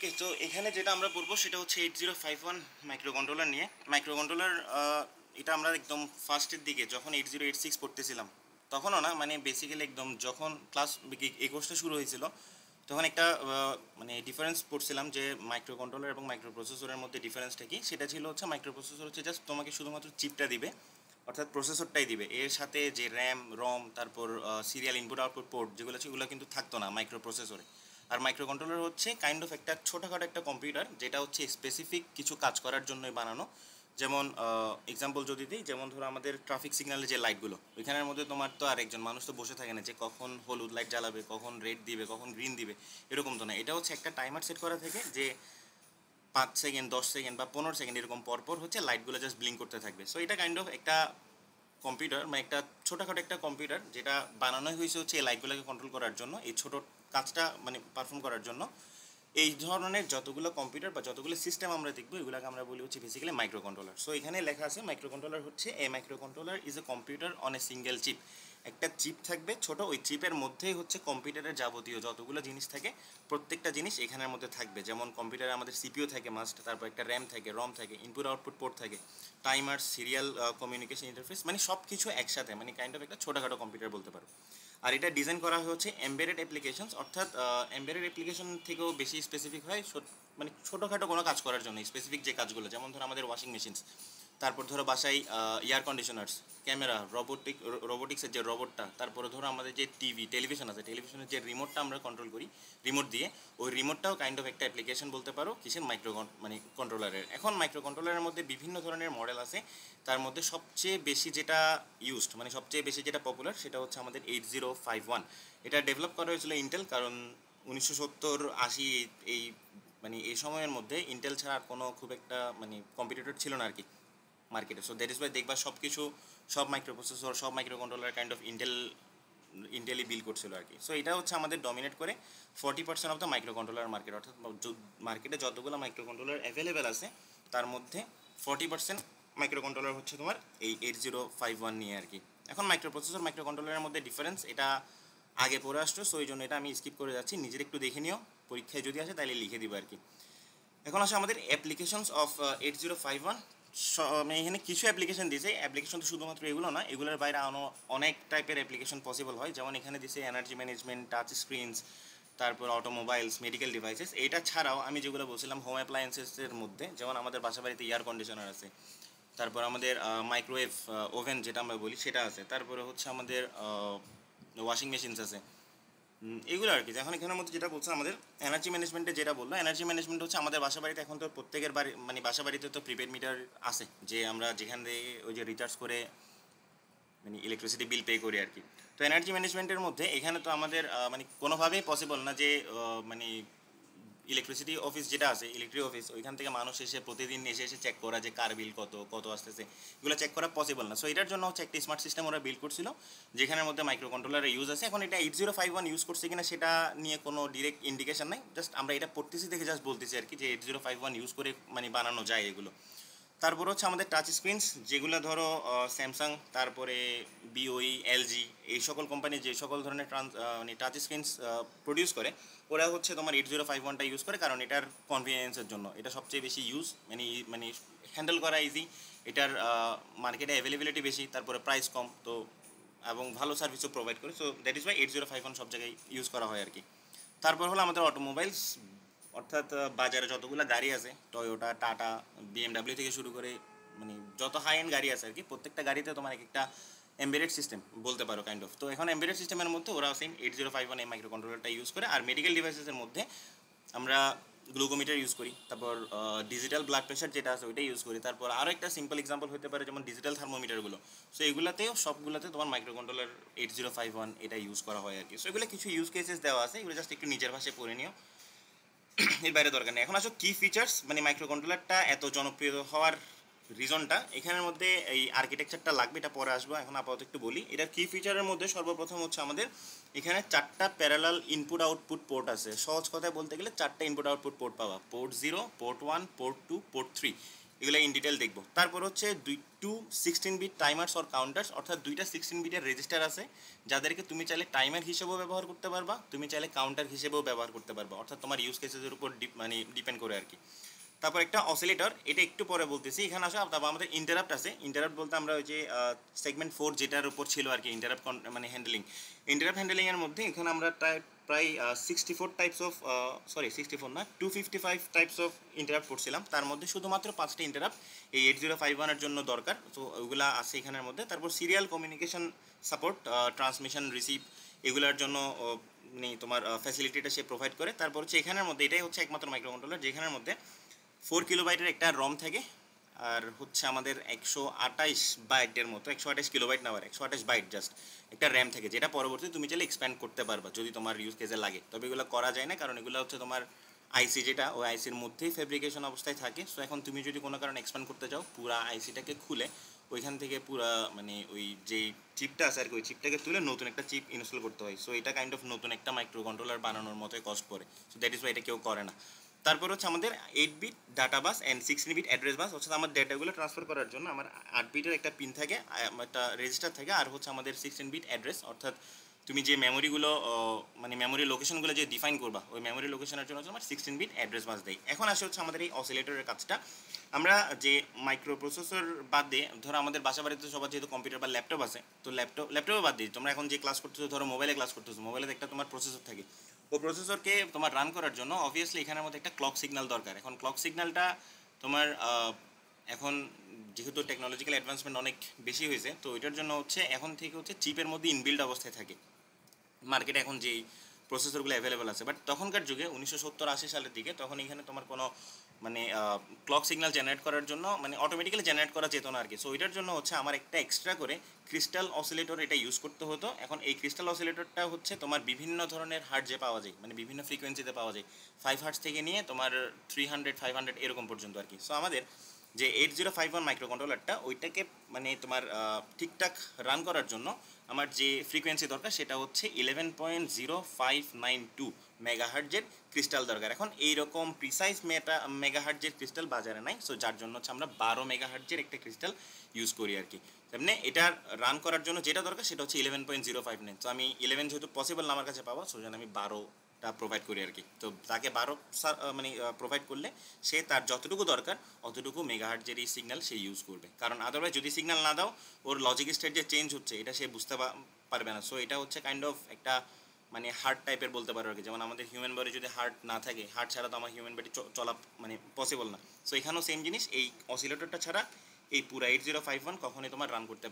ওকে, তো এখানে যেটা আমরা পড়বো সেটা হচ্ছে 8051 মাইক্রোকন্ট্রোলার নিয়ে। মাইক্রোকন্ট্রোলার এটা আমরা একদম ফার্স্টের দিকে যখন 8086 পড়তেছিলাম, তখনও না, মানে বেসিক্যালি একদম যখন ক্লাস এই কোর্সটা শুরু হয়েছিল, তখন একটা মানে ডিফারেন্স পড়ছিলাম যে মাইক্রোকন্ট্রোলার এবং মাইক্রোপ্রসেসরের মধ্যে ডিফারেন্সটা কি। সেটা ছিল হচ্ছে মাইক্রোপ্রসেসর হচ্ছে জাস্ট তোমাকে শুধুমাত্র চিপটা দিবে, অর্থাৎ প্রসেসরটাই দিবে। এর সাথে যে র্যাম রম তারপর সিরিয়াল ইনপুট আউটপুট পোর্ট যেগুলো আছে ওগুলো কিন্তু থাকতো না মাইক্রোপ্রসেসরে। আর মাইক্রোকন্ট্রোলার হচ্ছে কাইন্ড অফ একটা ছোটোখাটো একটা কম্পিউটার, যেটা হচ্ছে স্পেসিফিক কিছু কাজ করার জন্যই বানানো। যেমন এক্সাম্পল যদি দিই, যেমন ধরো আমাদের ট্রাফিক সিগন্যালের যে লাইটগুলো, ওইখানের মধ্যে তোমার তো আর একজন মানুষ তো বসে থাকে না যে কখন হলুদ লাইট জ্বালাবে, কখন রেড দিবে, কখন গ্রিন দিবে, এরকম তো না। এটা হচ্ছে একটা টাইমার সেট করা থাকে যে 5 সেকেন্ড 10 সেকেন্ড বা 15 সেকেন্ড এরকম পরপর হচ্ছে লাইটগুলো জাস্ট ব্লিঙ্ক করতে থাকবে। সো এটা কাইন্ড অফ একটা কম্পিউটার, মানে একটা ছোটোখাটো একটা কম্পিউটার, যেটা বানানোই হয়েছে হচ্ছে এই লাইটগুলোকে কন্ট্রোল করার জন্য, এই ছোটো কাজটা মানে পারফর্ম করার জন্য। এই ধরনের যতগুলো কম্পিউটার বা যতগুলো সিস্টেম আমরা দেখবো এগুলোকে আমরা বলি হচ্ছে বেসিক্যালি মাইক্রো কন্ট্রোলার। সো এখানে লেখা আছে মাইক্রো কন্ট্রোলার হচ্ছে a microcontroller is a computer on a single chip. একটা চিপ থাকবে ছোট, ওই চিপের মধ্যেই হচ্ছে কম্পিউটারের যাবতীয় যতগুলো জিনিস থাকে প্রত্যেকটা জিনিস এখানের মধ্যে থাকবে। যেমন কম্পিউটারে আমাদের সিপিইউ থাকে মাস্ট, তারপর একটা র্যাম থাকে, রম থাকে, ইনপুট আউটপুট পোর্ট থাকে, টাইমার, সিরিয়াল কমিউনিকেশন ইন্টারফেস, মানে সব কিছু একসাথে, মানে কাইন্ড অফ একটা ছোটোখাটো কম্পিউটার বলতে পারো। আর এটা ডিজাইন করা হচ্ছে এমবেডেড অ্যাপ্লিকেশনস, অর্থাৎ এমবেডেড অ্যাপ্লিকেশন থেকেও বেশি স্পেসিফিক হয়, মানে ছোটোখাটো কোনো কাজ করার জন্য স্পেসিফিক যে কাজগুলো, যেমন ধরো আমাদের ওয়াশিং মেশিনস, তারপর ধরো বাসায় এয়ার কন্ডিশনার্স, ক্যামেরা, রোবোটিক্সের যে রোবটটা, তারপরে ধরো আমাদের যে টেলিভিশন আছে, টেলিভিশনের যে রিমোটটা আমরা কন্ট্রোল করি, রিমোট দিয়ে, ওই রিমোটটাও কাইন্ড অফ একটা অ্যাপ্লিকেশন বলতে পারো কিসের, মানে কন্ট্রোলারের। এখন মাইক্রো কন্ট্রোলারের মধ্যে বিভিন্ন ধরনের মডেল আছে, তার মধ্যে সবচেয়ে বেশি যেটা ইউজড, মানে সবচেয়ে বেশি যেটা পপুলার, সেটা হচ্ছে আমাদের 8051। এটা ডেভেলপ করা হয়েছিল ইন্টেল, কারণ 1970-80 এই মানে এই সময়ের মধ্যে ইন্টেল ছাড়া আর কোনো খুব একটা মানে কম্পিটিটর ছিল না আর কি মার্কেটে। সো দ্যাট ইজ ওয়াই দেখবা সব কিছু, সব মাইক্রোপ্রসেসর, সব মাইক্রো কন্ট্রোলার কাইন্ড অফ ইন্টেলই বিল করছিল আর কি। সো এটা হচ্ছে আমাদের ডমিনেট করে 40% of the micro controller market, অর্থাৎ মার্কেটে যতগুলো মাইক্রো কন্ট্রোলার অ্যাভেলেবেল আছে তার মধ্যে 40% মাইক্রো কন্ট্রোলার হচ্ছে তোমার এই 8051 নিয়ে আর কি। এখন মাইক্রোপ্রসেসর মাইক্রো কন্ট্রোলারের মধ্যে ডিফারেন্স এটা আগে পড়ে আসতো, সো এই জন্য এটা আমি স্কিপ করে যাচ্ছি, নিজের একটু দেখে নিও, পরীক্ষায় যদি আসে তাহলে লিখে দিব আর কি। এখন আসে আমাদের অ্যাপ্লিকেশনস অফ 8051। মানে এখানে কিছু অ্যাপ্লিকেশন দিয়েছে, অ্যাপ্লিকেশন তো শুধুমাত্র এগুলো না, এগুলোর বাইরে অনেক টাইপের অ্যাপ্লিকেশন পসিবল হয়। যেমন এখানে দিয়েছে এনার্জি ম্যানেজমেন্ট, টাচ স্ক্রিনস, তারপর অটোমোবাইলস, মেডিকেল ডিভাইসেস। এটা ছাড়াও আমি যেগুলো বলছিলাম হোম অ্যাপ্লায়েন্সেসের মধ্যে, যেমন আমাদের বাসা বাড়িতে এয়ার কন্ডিশনার আছে, তারপর আমাদের মাইক্রোওয়েভ ওভেন যেটা আমরা বলি সেটা আছে, তারপরে হচ্ছে আমাদের ওয়াশিং মেশিনস আছে, এগুলো আর কি। এখন এখানের মধ্যে যেটা বলছে আমাদের এনার্জি ম্যানেজমেন্টে, যেটা বললো এনার্জি ম্যানেজমেন্ট হচ্ছে আমাদের বাসা বাড়িতে এখন তো প্রত্যেকের বাড়ি, মানে বাসা বাড়িতে তো প্রিপেড মিটার আছে, যে আমরা যেখান থেকে ওই যে রিচার্জ করে মানে ইলেকট্রিসিটি বিল পে করি আর কি। তো এনার্জি ম্যানেজমেন্টের মধ্যে এখানে তো আমাদের মানে কোনোভাবেই পসিবল না যে মানে ইলেকট্রিসিটি অফিস যেটা আছে, ইলেকট্রিক অফিস, ওইখান থেকে মানুষ এসে প্রতিদিন এসে এসে চেক করা যে কার বিল কত কত আসতেছে, এগুলো চেক করা পসিবল না। সো এটার জন্য হচ্ছে একটা স্মার্ট সিস্টেম ওরা বিল্ড করছিল, যেখানের মধ্যে মাইক্রো কন্ট্রোলারের ইউজ আছে। এখন এটা 8051 ইউজ করছে কিনা সেটা নিয়ে কোনো ডিরেক্ট ইন্ডিকেশন নাই, জাস্ট আমরা এটা পড়তেছি দেখে জাস্ট বলতেছি আর কি যে 8051 ইউজ করে মানে বানানো যায় এগুলো। তারপর হচ্ছে আমাদের টাচ স্ক্রিনস, যেগুলো ধরো স্যামসাং, তারপরে বিওই, এলজি, এই সকল কোম্পানি যে সকল ধরনের মানে টাচ স্ক্রিনস প্রডিউস করে, ওরা হচ্ছে তোমার 8051টা ইউজ করে, কারণ এটার কনভিনিয়েন্সের জন্য এটা সবচেয়ে বেশি ইউজ, মানে হ্যান্ডেল করা ইজি, এটার মার্কেটে অ্যাভেলেবিলিটি বেশি, তারপরে প্রাইস কম, তো এবং ভালো সার্ভিসও প্রোভাইড করে। সো দ্যাট ইজ ওয়াই 8051 সব জায়গায় ইউজ করা হয় আর কি। তারপর হলো আমাদের অটোমোবাইলস, অর্থাৎ বাজারে যতগুলো গাড়ি আছে, টয়োটা, টাটা, বিএমডাব্লিউ থেকে শুরু করে মানে যত হাই এন্ড গাড়ি আছে আর কি, প্রত্যেকটা গাড়িতে তোমার একটা এমবেডেড সিস্টেম বলতে পারো কাইন্ড অফ। তো এখন এমবেডেড সিস্টেমের মধ্যে ওরা সেম 8051 এই মাইক্রো কন্ট্রোলারটা ইউজ করে। আর মেডিকেল ডিভাইসেসের মধ্যে আমরা গ্লুকোমিটার ইউজ করি, তারপর ডিজিটাল ব্লাড প্রেশার যেটা আছে ওইটা ইউজ করি, তারপর আরও একটা সিম্পল এক্সাম্পল হতে পারে যেমন ডিজিটাল থার্মোমিটারগুলো। সো এগুলোতেও সবগুলোতে তোমার মাইক্রো কন্ট্রোলার 8051 এটা ইউজ করা হয় আর কি। সো এগুলো কিছু ইউজ কেসেস দেওয়া আছে, এগুলো জাস্ট একটু নিজের ভাষায় পড়ে নিও, এর বাইরে দরকার নেই। এখন আসো কি ফিচার্স, মানে মাইক্রো কন্ট্রোলারটা এত জনপ্রিয় হওয়ার রিজনটা, এখানের মধ্যে এই আর্কিটেকচারটা লাগবে, এটা পরে আসবো, এখন আপাতত একটু বলি। এটার কি ফিচারের মধ্যে সর্বপ্রথম হচ্ছে আমাদের এখানে 4টা প্যারালাল ইনপুট আউটপুট পোর্ট আছে। সহজ কথায় বলতে গেলে 4টা ইনপুট আউটপুট পোর্ট পাওয়া, পোর্ট 0, পোর্ট 1, পোর্ট 2, পোর্ট 3, এগুলো ইন ডিটেল দেখবো। তারপর হচ্ছে 16 বিট টাইমার্স অর কাউন্টার্স, অর্থাৎ দুইটা 16 বিটের রেজিস্টার আছে যাদেরকে তুমি চাইলে টাইমার হিসেবেও ব্যবহার করতে পারবা, তুমি চাইলে কাউন্টার হিসেবেও ব্যবহার করতে পারবা, অর্থাৎ তোমার ইউজ কেসের উপর মানে ডিপেন্ড করে আর কি। তারপর একটা অসিলেটর, এটা একটু পরে বলতেছি। এখানে আসো, তারপর আমাদের ইন্টারাপ্ট আছে। ইন্টারাপ্ট বলতে আমরা ওই যে সেগমেন্ট 4 যেটার উপর ছিল আর কি, ইন্টারাপ্ট মানে হ্যান্ডেলিংয়ের মধ্যে এখানে আমরা প্রায় 64 টাইপস অফ, সরি 64 না, 255 টাইপস অফ ইন্টারাপ্ট পড়ছিলাম। তার মধ্যে শুধুমাত্র 5টা ইন্টারাপ্ট এই 8051-এর জন্য দরকার, তো ওইগুলো আছে এখানের মধ্যে। তারপর serial communication support, transmission receive, এগুলোর জন্য মানে তোমার ফ্যাসিলিটিটা সে প্রোভাইড করে। তারপর হচ্ছে এখানের মধ্যে, এটাই হচ্ছে একমাত্র মাইক্রোকন্ট্রোলার যেখানের মধ্যে 4 কিলোবাইটের একটা রম থাকে, আর হচ্ছে আমাদের 128 বাইটের মতো, 128 কিলোবাইট না, আবার 128 বাইট জাস্ট একটা র্যাম থাকে, যেটা পরবর্তীতে তুমি চাইলে এক্সপ্যান্ড করতে পারবা যদি তোমার ইউজ কেসে লাগে। তবে এগুলো করা যায় না, কারণ এগুলো হচ্ছে তোমার আইসি, যেটা ওই আইসির মধ্যেই ফেব্রিকেশন অবস্থায় থাকে। সো এখন তুমি যদি কোনো কারণে এক্সপ্যান্ড করতে চাও, পুরা আইসিটাকে খুলে ওইখান থেকে পুরা মানে ওই যেই চিপটা আছে আর কি, ওই চিপটাকে তুলে নতুন একটা চিপ ইনস্টল করতে হয়। সো এটা কাইন্ড অফ নতুন একটা মাইক্রো কন্ট্রোলার বানানোর মতোই কস্ট পড়ে। সো দ্যাট ইজ ওয়াই এটা কেউ করে না। তারপর হচ্ছে আমাদের 8 bit data bus and 16 bit address bus, অর্থাৎ আমার ডেটাগুলো ট্রান্সফার করার জন্য আমার 8 বিটের একটা পিন থাকে, একটা রেজিস্টার থাকে, আর হচ্ছে আমাদের 16 বিট অ্যাড্রেস, অর্থাৎ তুমি যে মেমোরিগুলো মানে মেমোরি লোকেশনগুলো যে ডিফাইন করবা, ওই মেমোরি লোকেশনের জন্য আমার 16 বিট অ্যাড্রেস বাস দেয়। এখন আসে হচ্ছে আমাদের এই অসিলেটরের কাজটা। আমরা যে মাইক্রো প্রসেসর বাদ দিয়ে, ধরো আমাদের বাসা বাড়িতে সবার যেহেতু কম্পিউটার বা ল্যাপটপ আছে, তো ল্যাপটপে বাদ দিই, তোমরা এখন যে ক্লাস করতেছো, ধরো মোবাইলে ক্লাস করতেছো, মোবাইলে একটা তোমার প্রসেসর থাকে, ও প্রসেসরকে তোমার রান করার জন্য অবভিয়াসলি এখানের মধ্যে একটা ক্লক সিগন্যাল দরকার। এখন ক্লক সিগন্যালটা তোমার এখন যেহেতু টেকনোলজিক্যাল অ্যাডভান্সমেন্ট অনেক বেশি হয়েছে, তো এটার জন্য হচ্ছে এখন থেকে হচ্ছে চিপের মধ্যে ইনবিল্ড অবস্থায় থাকে মার্কেটে এখন যেই প্রসেসরগুলো অ্যাভেলেবেল আছে। বাট তখনকার যুগে 1970-80 সালের দিকে, তখন এখানে তোমার কোনো মানে ক্লক সিগন্যাল জেনারেট করার জন্য মানে অটোমেটিক্যালি জেনারেট করা যেত না আর কি। সো এটার জন্য হচ্ছে আমার একটা এক্সট্রা করে ক্রিস্টাল অসিলেটর এটা ইউজ করতে হতো। এখন এই ক্রিস্টাল অসিলেটরটা হচ্ছে তোমার বিভিন্ন ধরনের হার্টজে পাওয়া যায়, মানে বিভিন্ন ফ্রিকোয়েন্সিতে পাওয়া যায়, 5 হার্টজ থেকে নিয়ে তোমার 300 500 এরকম পর্যন্ত আর কি। সো আমাদের যে 8051 মাইক্রো কন্ট্রোলারটা, ওইটাকে মানে তোমার ঠিকঠাক রান করার জন্য আমার যে ফ্রিকোয়েন্সি দরকার সেটা হচ্ছে 11.0592 মেগাহার্টজের ক্রিস্টাল দরকার। এখন এইরকম প্রিসাইজ মেগাহার্টজের ক্রিস্টাল বাজারে নাই, সো যার জন্য হচ্ছে আমরা 12 মেগাহার্টজের একটা ক্রিস্টাল ইউজ করি আর কি। তেমনি এটার রান করার জন্য যেটা দরকার সেটা হচ্ছে 11.059। তো আমি 11 যেহেতু পসিবল না আমার কাছে পাওয়া, সো জন্য আমি 12টা প্রোভাইড করি আর কি। তো তাকে 12 মানে প্রোভাইড করলে সে তার যতটুকু দরকার অতটুকু মেগাহার্টজের এই সিগন্যাল সে ইউজ করবে, কারণ আদারওয়াইজ যদি সিগন্যাল না দাও, ওর লজিক স্টেট যে চেঞ্জ হচ্ছে এটা সে বুঝতে পারবে না। সো এটা হচ্ছে কাইন্ড অফ একটা মানে হার্ট টাইপের বলতে পারো আর কি। যেমন আমাদের হিউম্যান বডি যদি হার্ট না থাকে, হার্ট ছাড়া তো আমার হিউম্যান বডি চলা মানে পসিবল না। সো এখানেও সেম জিনিস, এই অসিলেটরটা ছাড়া এই পুরো 8051 কখনোই তোমার রান করতে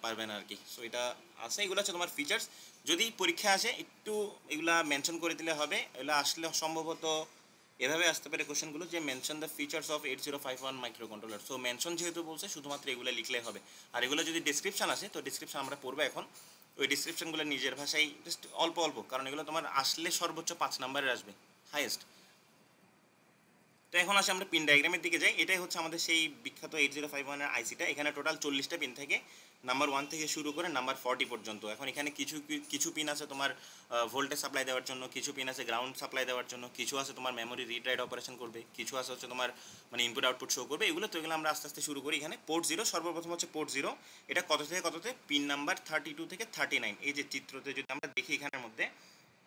পারবে না আর কি। সো এটা আছে, এগুলো হচ্ছে তোমার ফিচার্স। যদি পরীক্ষা আসে একটু এগুলা মেনশন করে দিলে হবে। এগুলো আসলে সম্ভবত এভাবে আসতে পারে কোশ্চেনগুলো, যে mention the features of 8051 micro controller. So mention যেহেতু বলছে, শুধুমাত্র এগুলো লিখলে হবে। আর এগুলো যদি ডিসক্রিপশন আসে, তো ডিসক্রিপশন আমরা পড়বো এখন। ওই ডিসক্রিপশনগুলো নিজের ভাষায় জাস্ট অল্প অল্প, কারণ এগুলো তোমার আসলে সর্বোচ্চ 5 নাম্বারের আসবে হাইয়েস্ট। তো এখন আসে আমরা পিন ডায়াগ্রামের দিকে যাই। এটাই হচ্ছে আমাদের সেই বিখ্যাত 8051-এর আইসিটা। এখানে টোটাল 40টা পিন থাকে, নাম্বার 1 থেকে শুরু করে নাম্বার 40 পর্যন্ত। এখন এখানে কিছু পিন আছে তোমার ভোল্টেজ সাপ্লাই দেওয়ার জন্য, কিছু পিন আছে গ্রাউন্ড সাপ্লাই দেওয়ার জন্য, কিছু আছে তোমার মেমোরি রিড রাইট অপারেশন করবে, কিছু আছে হচ্ছে তোমার মানে ইনপুট আউটপুট শো করবে। এগুলো তো এগুলো আমরা আস্তে আস্তে শুরু করি। এখানে পোর্ট 0 সর্বপ্রথম হচ্ছে পোর্ট 0, এটা কত থেকে কততে, পিন নাম্বার 32 থেকে 39। এই যে চিত্রতে যদি আমরা দেখি, এখানের মধ্যে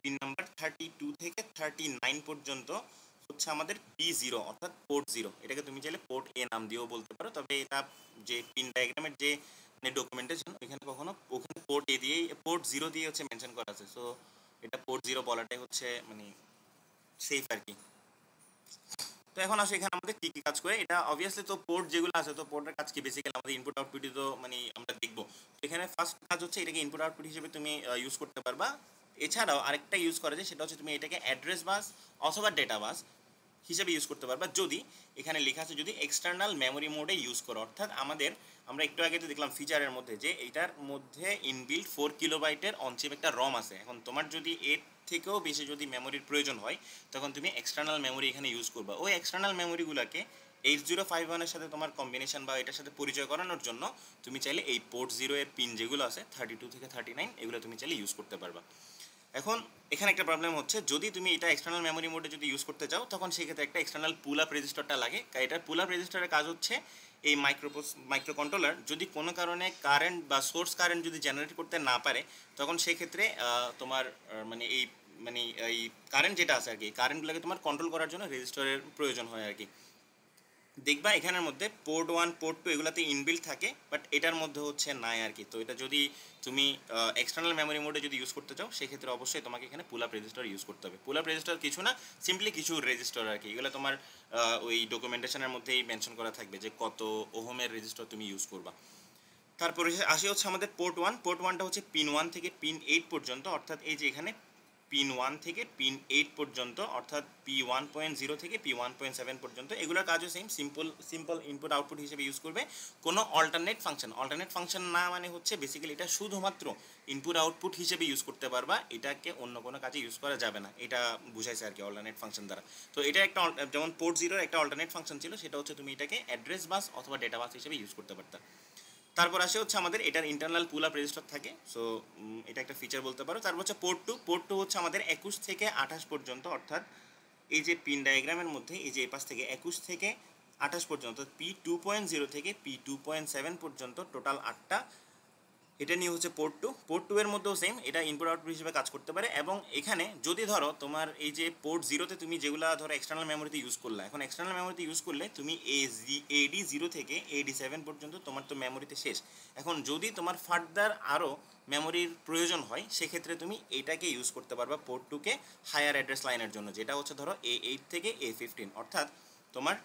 পিন নাম্বার 32 থেকে 39 পর্যন্ত হচ্ছে আমাদের P0, অর্থাৎ পোর্ট 0। এটাকে তুমি চাইলে পোর্ট এ নাম দিয়েও বলতে পারো, তবে এটা যে পিন ডায়াগ্রামের যে মানে ডকুমেন্টেশন, ওইখানে কখনো ওখানে পোর্ট এ দিয়েই, পোর্ট 0 দিয়ে হচ্ছে মেনশন করা আছে। সো এটা পোর্ট 0 বলাটাই হচ্ছে মানে সেফ আর কি। তো এখন আসে এখানে আমাদের কী কী কাজ করে এটা। অবভিয়াসলি তো পোর্ট যেগুলো আছে, তো পোর্টের কাজ কি, বেসিক্যালি আমাদের ইনপুট আউটপুটই তো মানে আমরা দেখবো। তো এখানে ফার্স্ট কাজ হচ্ছে এটাকে ইনপুট আউটপুট হিসেবে তুমি ইউজ করতে পারবা। এছাড়াও আরেকটা ইউজ করা যায়, সেটা হচ্ছে তুমি এটাকে অ্যাড্রেস বাস অথবা ডেটা বাস হিসেবে ইউজ করতে পারবা, যদি এখানে লেখা আছে যদি এক্সটার্নাল মেমোরি মোডে ইউজ করো। অর্থাৎ আমরা একটু আগে তো দেখলাম ফিচারের মধ্যে যে এইটার মধ্যে ইনবিল্ট 4 কিলোবাইটের অনচিপ একটা রম আছে। এখন তোমার যদি এর থেকেও বেশি যদি মেমোরির প্রয়োজন হয়, তখন তুমি এক্সটার্নাল মেমোরি এখানে ইউজ করবা। ওই এক্সটার্নাল মেমোরিগুলোকে 8051-এর সাথে তোমার কম্বিনেশন বা এটার সাথে পরিচয় করানোর জন্য তুমি চাইলে এই পোর্ট 0 এর পিন যেগুলো আছে 32 থেকে 39, এগুলো তুমি চাইলে ইউজ করতে পারবা। এখন এখানে একটা প্রবলেম হচ্ছে, যদি তুমি এটা এক্সটার্নাল মেমোরি মোডে যদি ইউজ করতে চাও তখন সেক্ষেত্রে একটা এক্সটার্নাল পুল আপ রেজিস্টারটা লাগে। এটার পুল আপ রেজিস্টারের কাজ হচ্ছে এই মাইক্রো কন্ট্রোলার যদি কোনো কারণে কারেন্ট বা সোর্স কারেন্ট যদি জেনারেট করতে না পারে, তখন সেক্ষেত্রে তোমার মানে এই কারেন্ট যেটা আছে আর কি, কারেন্টগুলোকে তোমার কন্ট্রোল করার জন্য রেজিস্টারের প্রয়োজন হয় আর কি। দেখবা এখানের মধ্যে পোর্ট 1 পোর্ট 2 এগুলাতে ইনবিল্ট থাকে, বাট এটার মধ্যে হচ্ছে নাই আর কি। তো এটা যদি তুমি এক্সটার্নাল মেমোরি মোডে যদি ইউজ করতে চাও সেক্ষেত্রে অবশ্যই তোমাকে এখানে পুল আপ রেজিস্টার ইউজ করতে হবে। পুল আপ রেজিস্টার কিছু না, সিম্পলি কিছু রেজিস্টার আর কি, এগুলো তোমার ওই ডকুমেন্টেশনের মধ্যেই মেনশন করা থাকবে যে কত ওহমের রেজিস্টার তুমি ইউজ করবা। তারপরে আসি হচ্ছে আমাদের পোর্ট 1। পোর্ট 1টা হচ্ছে পিন 1 থেকে পিন 8 পর্যন্ত, অর্থাৎ এই যে এখানে পিন 1 থেকে পিন 8 পর্যন্ত, অর্থাৎ P1.0 থেকে P1.7 পর্যন্ত। এগুলোর কাজও সেম, সিম্পল ইনপুট আউটপুট হিসেবে ইউজ করবে, কোনো অল্টারনেট ফাংশন না, মানে হচ্ছে বেসিক্যালি এটা শুধুমাত্র ইনপুট আউটপুট হিসেবে ইউজ করতে পারবা, এটাকে অন্য কোনো কাজে ইউজ করা যাবে না, এটা বুঝাইছে আর কি অল্টারনেট ফাংশন দ্বারা। তো এটা একটা যেমন পোর্ট 0 একটা অল্টারনেট ফাংশন ছিল, সেটা হচ্ছে তুমি এটাকে অ্যাড্রেস বাস অথবা ডেটা বাস হিসেবে ইউজ করতে পারতা। তারপর আসে হচ্ছে আমাদের এটার ইন্টারনাল পুল আপ রেজিস্টার থাকে, সো এটা একটা ফিচার বলতে পারো। তারপর হচ্ছে পোর্ট টু হচ্ছে আমাদের 21 থেকে 28 পর্যন্ত, অর্থাৎ এই যে পিন ডায়াগ্রামের মধ্যে এই যে এই পাশ থেকে 21 থেকে 28 পর্যন্ত, P2.0 থেকে P2.7 পর্যন্ত টোটাল 8টা। এটা নিয়ে হচ্ছে পোর্ট টু এর মধ্যেও সেম, এটা ইনপুট আউটপুট হিসেবে কাজ করতে পারে। এবং এখানে যদি ধরো তোমার এই যে পোর্ট 0তে তুমি যেগুলো ধরো এক্সটার্নাল মেমোরিতে ইউজ করলে, এখন এক্সটার্নাল মেমোরিতে ইউজ করলে তুমি AD0 থেকে AD7 পর্যন্ত তোমার তো মেমোরিতে শেষ। এখন যদি তোমার ফার্দার আরও মেমোরির প্রয়োজন হয় সেক্ষেত্রে তুমি এটাকে ইউজ করতে পারবা পোর্ট 2কে হায়ার অ্যাড্রেস লাইনের জন্য, যেটা হচ্ছে ধরো A8 থেকে A15, অর্থাৎ তোমার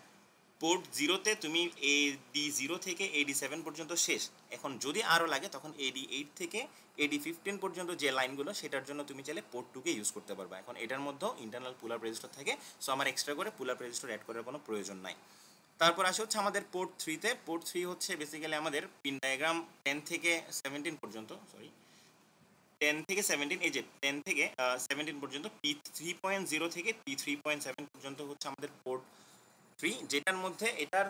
পোর্ট 0তে তুমি AD0 থেকে AD7 পর্যন্ত শেষ। এখন যদি আরও লাগে তখন AD8 থেকে AD15 পর্যন্ত যে লাইনগুলো, সেটার জন্য তুমি চাইলে পোর্ট 2কে ইউজ করতে পারবা। এখন এটার মধ্যেও ইন্টারনাল পুল আপ রেজিস্টার থাকে, সো আমার এক্সট্রা করে পুল আপ রেজিস্টার অ্যাড করার কোনো প্রয়োজন নাই। তারপর আসে হচ্ছে আমাদের পোর্ট 3তে। পোর্ট 3 হচ্ছে বেসিক্যালি আমাদের পিন ডায়াগ্রাম 10 থেকে 17 পর্যন্ত, 10 থেকে 17, এই যে 10 থেকে 17 পর্যন্ত, P3.0 থেকে P3.7 পর্যন্ত হচ্ছে আমাদের পোর্ট 3, যেটার মধ্যে এটার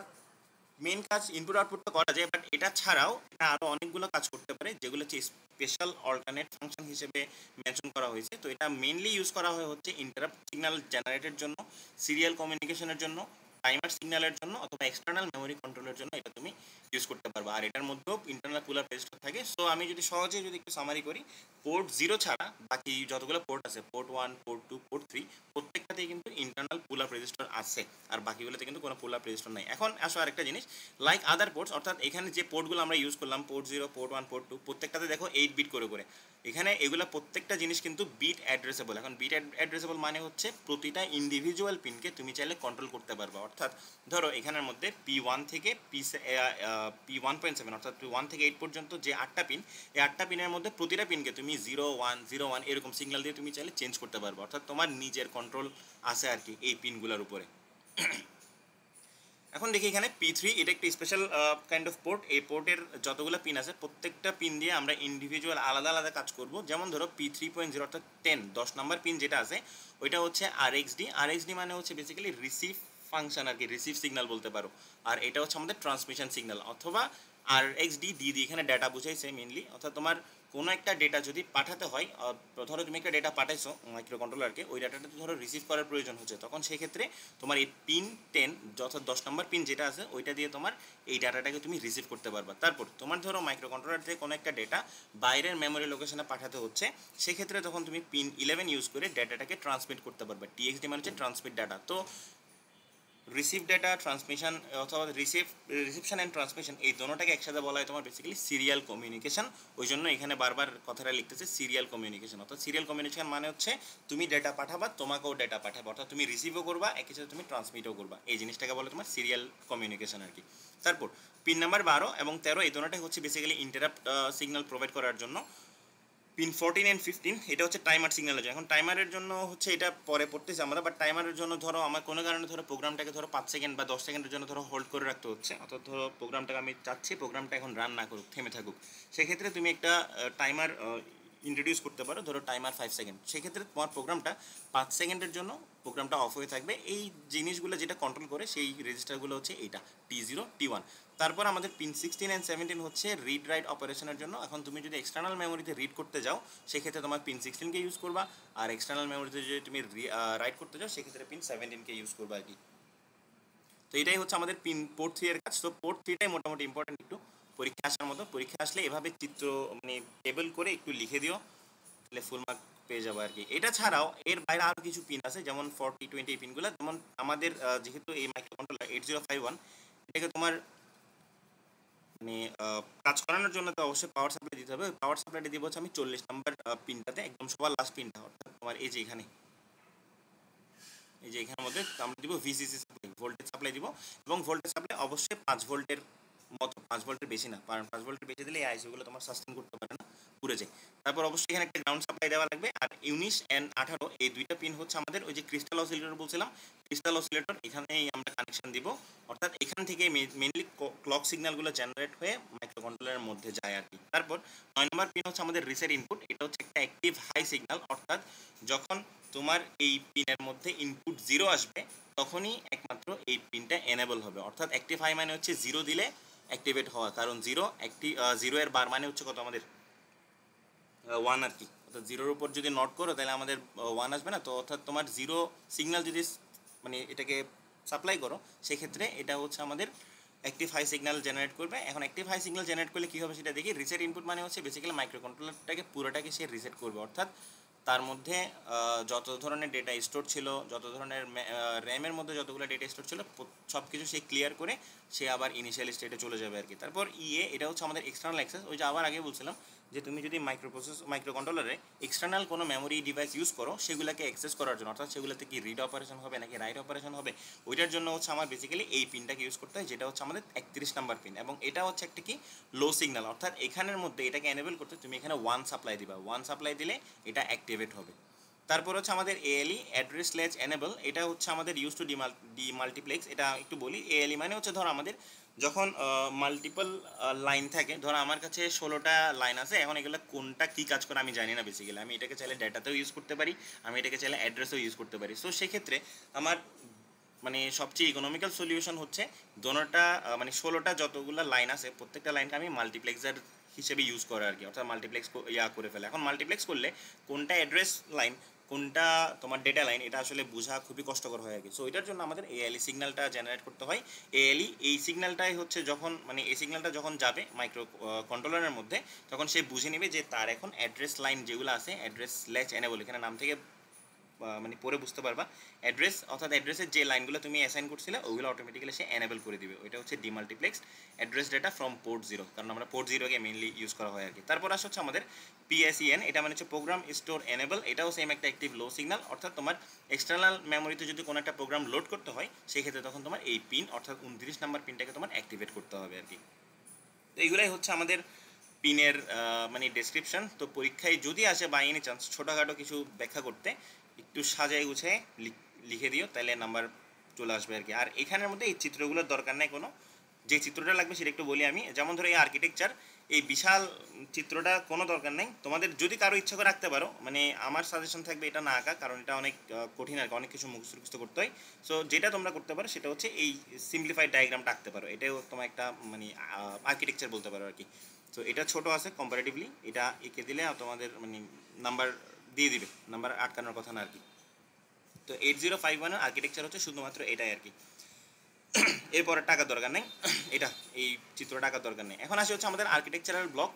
মেন কাজ ইনপুট আউটপুট তো করা যায়, বাট এটা ছাড়াও এটা আরও অনেকগুলো কাজ করতে পারে, যেগুলো হচ্ছে স্পেশাল অল্টারনেট ফাংশন হিসেবে মেনশন করা হয়েছে। তো এটা মেনলি ইউজ করা হয় হচ্ছে ইন্টারাপ্ট সিগন্যাল জেনারেটের জন্য, সিরিয়াল কমিউনিকেশনের জন্য, টাইমার সিগন্যালের জন্য, অথবা এক্সটার্নাল মেমোরি কন্ট্রোলের জন্য এটা তুমি ইউজ করতে পারবে। আর এটার মধ্যেও ইন্টারনাল পুল আপ রেজিস্টার থাকে। সো আমি যদি সহজে যদি একটু সামারি করি, পোর্ট 0 ছাড়া বাকি যতগুলো পোর্ট আছে, পোর্ট 1 পোর্ট 2 পোর্ট 3, প্রত্যেকটাতেই কিন্তু ইন্টারনাল পুল আপ রেজিস্টার আছে, আর বাকিগুলোতে কিন্তু কোনো পুল আপ রেজিস্টার নাই। এখন আসো আরেকটা জিনিস, লাইক আদার পোর্টস, অর্থাৎ এখানে যে পোর্টগুলো আমরা ইউজ করলাম, পোর্ট 0 পোর্ট 1 পোর্ট 2, প্রত্যেকটাতে দেখো 8 বিট করে করে। এখানে এগুলো প্রত্যেকটা জিনিস কিন্তু বিট অ্যাড্রেসেবল। এখন বিট অ্যাড্রেসেবল মানে হচ্ছে প্রতিটা ইন্ডিভিজুয়াল পিনকে তুমি চাইলে কন্ট্রোল করতে পারবে। অর্থাৎ ধরো এখানের মধ্যে P1 থেকে P1.7, অর্থাৎ P1 থেকে 8 পর্যন্ত যে 8টা পিন, এই 8টা পিনের মধ্যে প্রতিটা পিনকে তুমি 0 1 এরকম সিগন্যাল দিয়ে তুমি চাইলে চেঞ্জ করতে পারবে। অর্থাৎ তোমার নিজের কন্ট্রোল আছে আর কি এই পিনগুলোর উপরে। এখন দেখি এখানে P3, এটা একটা স্পেশাল কাইন্ড অফ পোর্ট। এই পোর্টের যতগুলো পিন আছে প্রত্যেকটা পিন দিয়ে আমরা ইন্ডিভিজুয়াল আলাদা আলাদা কাজ করব। যেমন ধরো P3.0 অর্থাৎ 10 নম্বর পিন যেটা আছে ওইটা হচ্ছে RxD মানে হচ্ছে বেসিক্যালি রিসিভ ফাংশন আর কি, রিসিভ সিগন্যাল বলতে পারো। আর এটা হচ্ছে আমাদের ট্রান্সমিশন সিগন্যাল, অথবা RxD এখানে ডেটা বুঝাইছে মেনলি। অর্থাৎ তোমার কোনো একটা ডেটা যদি পাঠাতে হয়, ধরো তুমি একটা ডেটা পাঠাইছো মাইক্রো কন্ট্রোলারকে, ওই ডাটাটা ধরো রিসিভ করার প্রয়োজন হচ্ছে, তখন সেক্ষেত্রে তোমার এই পিন 10 অর্থাৎ 10 নম্বর পিন যেটা আছে ওইটা দিয়ে তোমার এই ডাটাটাকে তুমি রিসিভ করতে পারবা। তারপর তোমার ধরো মাইক্রো কন্ট্রোলার থেকে কোনো একটা ডেটা বাইরের মেমোরি লোকেশনে পাঠাতে হচ্ছে, সেক্ষেত্রে তখন তুমি পিন 11 ইউজ করে ডেটাটাকে ট্রান্সমিট করতে পারবে। TXD মানে হচ্ছে ট্রান্সমিট ডাটা। তো রিসিভ ডেটা ট্রান্সমিশন অথবা রিসিপশন অ্যান্ড ট্রান্সমিশন, এই দোনোটাকে একসাথে বলা হয় তোমার বেসিক্যালি সিরিয়াল কমিউনিকেশন। ওই জন্য এখানে বারবার কথাটা লিখতেছে সিরিয়াল কমিউনিকেশন। অর্থাৎ সিরিয়াল কমিউনিকেশন মানে হচ্ছে তুমি ডেটা পাঠাবা, তোমাকেও ডেটা পাঠাবে, অর্থাৎ তুমি রিসিভও করবা, একই সাথে তুমি ট্রান্সমিটও করবা। এই জিনিসটাকে বলে তোমার সিরিয়াল কমিউনিকেশন আর কি। তারপর পিন নাম্বার 12 এবং 13, এই দোনোটাই হচ্ছে বেসিক্যালি ইন্টারাপ্ট সিগন্যাল প্রোভাইড করার জন্য। পিন 14 and 15 এটা হচ্ছে টাইমার সিগন্যালের জন্য। এখন টাইমারের জন্য হচ্ছে এটা পরে পড়তেছি আমরা, বাট টাইমারের জন্য ধরো আমার কোনো কারণে ধরো প্রোগ্রামটাকে ধরো 5 সেকেন্ড বা 10 সেকেন্ডের জন্য ধরো হোল্ড করে রাখতে হচ্ছে, অর্থাৎ ধরো প্রোগ্রামটাকে আমি চাচ্ছি প্রোগ্রামটা এখন রান না করুক, থেমে থাকুক, সেক্ষেত্রে তুমি একটা টাইমার ইন্ট্রোডিউস করতে পারো, ধরো টাইমার 5 সেকেন্ড, সেক্ষেত্রে তোমার প্রোগ্রামটা 5 সেকেন্ডের জন্য প্রোগ্রামটা অফ হয়ে থাকবে। এই জিনিসগুলো যেটা কন্ট্রোল করে সেই রেজিস্টারগুলো হচ্ছে এইটা T0 T1। তারপর আমাদের পিন 16 অ্যান্ড 17 হচ্ছে রিড রাইট অপারেশনের জন্য। এখন তুমি যদি এক্সটার্নাল মেমোরিতে রিড করতে যাও সেক্ষেত্রে তোমার পিন 16কে ইউজ করবা, আর এক্সটার্নাল মেমোরিতে যদি তুমি রাইট করতে যাও সেক্ষেত্রে পিন 17কে ইউজ করবা আর কি। তো এটাই হচ্ছে আমাদের পিন পোর্ট 3 এর কাজ। তো পোর্ট 3টাই মোটামুটি ইম্পর্টেন্ট একটু পরীক্ষা আসার মতো। পরীক্ষা আসলে এভাবে চিত্র মানে টেবল করে একটু লিখে দিও, তাহলে ফুল মার্ক পেয়ে যাবো আর কি। এটা ছাড়াও এর বাইরে আরও কিছু পিন আছে, যেমন 40 20 এই পিনগুলো। যেমন আমাদের যেহেতু এই মাইক্রোকন্ট্রোলার 8051, এটাকে তোমার মানে কাজ করানোর জন্য তো অবশ্যই পাওয়ার সাপ্লাই দিতে হবে। পাওয়ার সাপ্লাইটা দিব হচ্ছে আমি 40 নাম্বার পিনটাতে, একদম সবার লাস্ট পিনটা, অর্থাৎ তোমার এই যে এখানে, এই যে এখানের মধ্যে আমরা দিব ভিসিসি সাপ্লাই, ভোল্টেজ সাপ্লাই দিব। এবং ভোল্টেজ সাপ্লাই অবশ্যই 5 ভোল্টের মতো, 5 ভোল্টের বেশি না, কারণ 5 ভোল্টের বেশি দিলে এই আইসিগুলো তোমার সাস্টেন করতে পারে না, পুড়ে যায়। তারপর অবশ্যই এখানে একটা গ্রাউন্ড সাপ্লাই দেওয়া লাগবে। আর 19 অ্যান্ড 18 এই দুইটা পিন হচ্ছে আমাদের ওই যে ক্রিস্টাল অসিলেটর বলছিলাম, ক্রিস্টাল অসিলেটর, এখানেই আমরা কানেকশন দিব। অর্থাৎ এখান থেকে মেইনলি ক্লক সিগন্যালগুলো জেনারেট হয়ে মাইক্রোকন্ট্রোলারের মধ্যে যায় আর কি। তারপর 9 নম্বর পিন হচ্ছে আমাদের রিসেট ইনপুট। এটা হচ্ছে একটা অ্যাক্টিভ হাই সিগন্যাল, অর্থাৎ যখন তোমার এই পিনের মধ্যে ইনপুট 0 আসবে তখনই একমাত্র এই পিনটা এনেবল হবে। অর্থাৎ অ্যাক্টিভ হাই মানে হচ্ছে 0 দিলে অ্যাক্টিভেট হওয়া, কারণ 0 এর বার মানে হচ্ছে কত আমাদের 1 আর কি। অর্থাৎ 0-র উপর যদি নট করো তাহলে আমাদের 1 আসবে না। তো অর্থাৎ তোমার 0 সিগন্যাল যদি মানে এটাকে সাপ্লাই করো সেক্ষেত্রে এটা হচ্ছে আমাদের অ্যাক্টিভ হাই সিগন্যাল জেনারেট করবে। এখন অ্যাক্টিভ হাই সিগন্যাল জেনারেট করলে কী হবে সেটা দেখি। রিসেট ইনপুট মানে হচ্ছে বেসিক্যালি মাইক্রোকন্ট্রোলারটাকে পুরোটাকে সে রিসেট করবে, অর্থাৎ তার মধ্যে যত ধরনের ডেটা স্টোর ছিল, যত ধরনের র্যামের মধ্যে যতগুলো ডেটা স্টোর ছিল সব কিছু সে ক্লিয়ার করে সে আবার ইনিশিয়াল স্টেটে চলে যাবে আর কি। তারপর এটা হচ্ছে আমাদের এক্সটার্নাল অ্যাক্সেস। ওই যে আবার আগে বলছিলাম যে তুমি যদি মাইক্রোকন্ট্রোলারে এক্সটার্নাল কোনো মেমোরি ডিভাইস ইউজ করো সেগুলোকে অ্যাক্সেস করার জন্য, অর্থাৎ সেগুলোতে কি রিড অপারেশন হবে নাকি রাইট অপারেশন হবে, ওইটার জন্য হচ্ছে আমার বেসিক্যালি এই পিনটাকে ইউজ করতে হয়, যেটা হচ্ছে আমাদের 31 নাম্বার পিন। এবং এটা হচ্ছে একটা কি লো সিগন্যাল, অর্থাৎ এখানের মধ্যে এটাকে এনেবল করতে তুমি এখানে 1 সাপ্লাই দিবা, 1 সাপ্লাই দিলে এটা অ্যাক্টিভেট হবে। তারপর হচ্ছে আমাদের এএলই অ্যাড্রেস লেজ এনেবল। এটা হচ্ছে আমাদের ইউজ টু ডিমাল্টিপ্লেক্স। এটা একটু বলি, এএলই মানে হচ্ছে ধরো আমাদের যখন মাল্টিপল লাইন থাকে, ধরো আমার কাছে 16টা লাইন আছে, এখন এগুলো কোনটা কী কাজ করে আমি জানি না বেসিক্যালি। আমি এটাকে চাইলে ডেটাতেও ইউজ করতে পারি, আমি এটাকে চাইলে অ্যাড্রেসেও ইউজ করতে পারি। সো সেক্ষেত্রে আমার মানে সবচেয়ে ইকোনমিক্যাল সলিউশন হচ্ছে দোনোটা মানে 16টা যতগুলো লাইন আছে প্রত্যেকটা লাইনকে আমি মাল্টিপ্লেক্সার হিসেবে ইউজ করা আর কি, অর্থাৎ মাল্টিপ্লেক্স করে ফেলে। এখন মাল্টিপ্লেক্স করলে কোনটা অ্যাড্রেস লাইন কোনটা তোমার ডেটা লাইন এটা আসলে বোঝা খুবই কষ্টকর হয় আর কি। সো এটার জন্য আমাদের এএলই সিগন্যালটা জেনারেট করতে হয়। এএলই এই সিগন্যালটাই হচ্ছে যখন মানে এই সিগন্যালটা যখন যাবে মাইক্রো কন্ট্রোলারের মধ্যে তখন সে বুঝে নেবে যে তার এখন অ্যাড্রেস লাইন যেগুলো আছে অ্যাড্রেস ল্যাচ এনেবল, এখানে নাম থেকে মানে পরে বুঝতে পারবা অ্যাড্রেস, অর্থাৎ অ্যাড্রেসের যে লাইনগুলো তুমি অ্যাসাইন করছিলে ওইগুলো অটোমেটিক্যালি সে এনেবল করে দিবে। ওইটা হচ্ছে ডিমাল্টিপ্লেক্সড অ্যাড্রেস ডেটা ফ্রম পোর্ট 0, কারণ আমরা পোর্ট 0কে মেইনলি ইউজ করা হয় আর কি। তারপর আসছে হচ্ছে আমাদের পিএসইএন। এটা মানে হচ্ছে প্রোগ্রাম স্টোর এনেবল। এটাও সেম একটা অ্যাক্টিভ লো সিগন্যাল, অর্থাৎ তোমার এক্সটার্নাল মেমোরিতে যদি কোনো একটা প্রোগ্রাম লোড করতে হয় সেই ক্ষেত্রে তখন তোমার এই পিন অর্থাৎ 29 নাম্বার পিনটাকে তোমার অ্যাক্টিভেট করতে হবে আর কি। তো এইগুলাই হচ্ছে আমাদের পিনের মানে ডেসক্রিপশন। তো পরীক্ষায় যদি আসে বাই এনি চান্স ছোটোখাটো কিছু ব্যাখ্যা করতে একটু সাজায় গুছায় লিখে দিও, তাহলে নাম্বার চলে আসবে আর কি। আর এখানের মধ্যে এই চিত্রগুলোর দরকার নেই কোনো, যে চিত্রটা লাগবে সেটা একটু বলি আমি। যেমন ধরো এই আর্কিটেকচার, এই বিশাল চিত্রটা কোনো দরকার নেই, তোমাদের যদি কারো ইচ্ছা করে রাখতে পারো। মানে আমার সাজেশন থাকবে এটা না আঁকা, কারণ এটা অনেক কঠিন আর কি, অনেক কিছু মুখস্থ করতে হয়। সো যেটা তোমরা করতে পারো সেটা হচ্ছে এই সিম্পলিফাইড ডায়াগ্রামটা আঁকতে পারো, এটাও তোমার একটা মানে আর্কিটেকচার বলতে পারো আর কি। তো এটা ছোট আছে কম্পারেটিভলি, এটা এঁকে দিলে তোমাদের মানে নাম্বার দিয়ে দিবে, নাম্বার আটকানোর কথা না আর কি। তো 8051 আর্কিটেকচার হচ্ছে শুধুমাত্র এটাই আর কি। এরপরে টাকার দরকার নেই, এটা এই চিত্র টাকার দরকার নেই। এখন আসে হচ্ছে আমাদের আর্কিটেকচারাল ব্লক।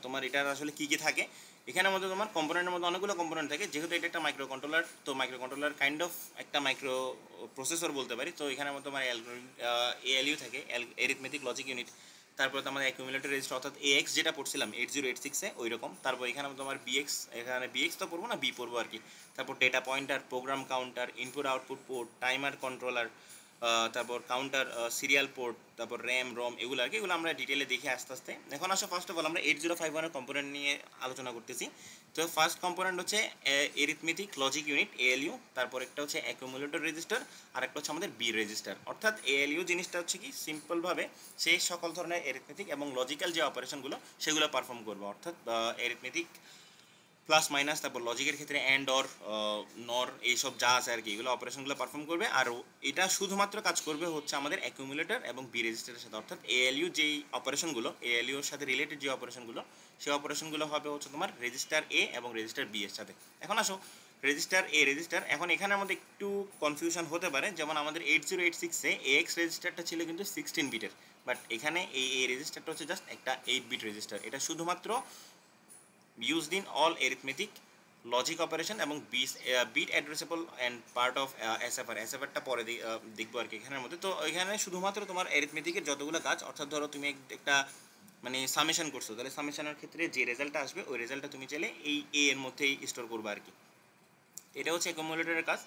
তোমার এটার আসলে কী কী থাকে, এখানের মধ্যে তোমার কম্পোনেন্টের মধ্যে অনেকগুলো কম্পোনেন্ট থাকে। যেহেতু এটা একটা মাইক্রো কন্ট্রোলার, তো মাইক্রো কন্ট্রোলার কাইন্ড অফ একটা মাইক্রো প্রসেসর বলতে পারি। তো এখানের মধ্যে তোমার এএলইউ থাকে, এরিথমেটিক লজিক ইউনিট। তারপরে তোমাদের অ্যাকুমুলেটর রেজিস্টার অর্থাৎ এএক্স যেটা পড়ছিলাম 8086-এ ওই রকম। তারপর এখানে তোমার বিএক্স, এখানে বিএক্স তো পড়বো না, বি পড়বো আর কি। তারপর data pointer, program counter, input output port, timer controller, তারপর কাউন্টার, সিরিয়াল পোর্ট, তারপর র্যাম রম, এগুলো আর কি। এগুলো আমরা ডিটেলে দেখি আস্তে আস্তে। এখন আসো ফার্স্ট অফ অল আমরা 8051-এর কম্পোনেন্ট নিয়ে আলোচনা করতেছি। তো ফার্স্ট কম্পোনেন্ট হচ্ছে এরিথমেটিক লজিক ইউনিট এএলইউ, তারপর একটা হচ্ছে অ্যাকুমুলেটর রেজিস্টার, আর একটা হচ্ছে আমাদের বি রেজিস্টার। অর্থাৎ এএলইউ জিনিসটা হচ্ছে কি সিম্পলভাবে সেই সকল ধরনের এরিথমেটিক এবং লজিক্যাল যে অপারেশনগুলো সেগুলো পারফর্ম করবে। অর্থাৎ এরিথমেটিক প্লাস মাইনাস, তারপর লজিকের ক্ষেত্রে অ্যান্ড অর নর এইসব যা আছে আর কি, এগুলো অপারেশনগুলো পারফর্ম করবে। আর এটা শুধুমাত্র কাজ করবে হচ্ছে আমাদের অ্যাকুমুলেটর এবং বি রেজিস্টারের সাথে, অর্থাৎ এএলইউ যেই অপারেশনগুলো, এএলইউর সাথে রিলেটেড যে অপারেশনগুলো, সেই অপারেশনগুলো হবে হচ্ছে তোমার রেজিস্টার এ এবং রেজিস্টার বি এর সাথে। এখন আসো রেজিস্টার এ রেজিস্টার, এখন এখানে আমাদের একটু কনফিউশন হতে পারে, যেমন আমাদের 8086-এ এএক্স রেজিস্টারটা ছিল কিন্তু 16 বিটের, বাট এখানে এই এ রেজিস্টারটা হচ্ছে জাস্ট একটা 8 বিট রেজিস্টার। এটা শুধুমাত্র used in all arithmetic logic operation এবং bit addressable and part of SFR, এসএফআরটা পরে দেখবো আর কি এখানের মধ্যে। তো এখানে শুধুমাত্র তোমার অ্যারিথমেটিকের যতগুলো কাজ, অর্থাৎ ধরো তুমি একটা মানে সামেশন করছো, তাহলে সামেশনের ক্ষেত্রে যে রেজাল্টটা আসবে ওই রেজাল্টটা তুমি চাইলে এই এ এর মধ্যেই স্টোর করবে আর কি। এটা হচ্ছে অ্যাকুমুলেটরের কাজ।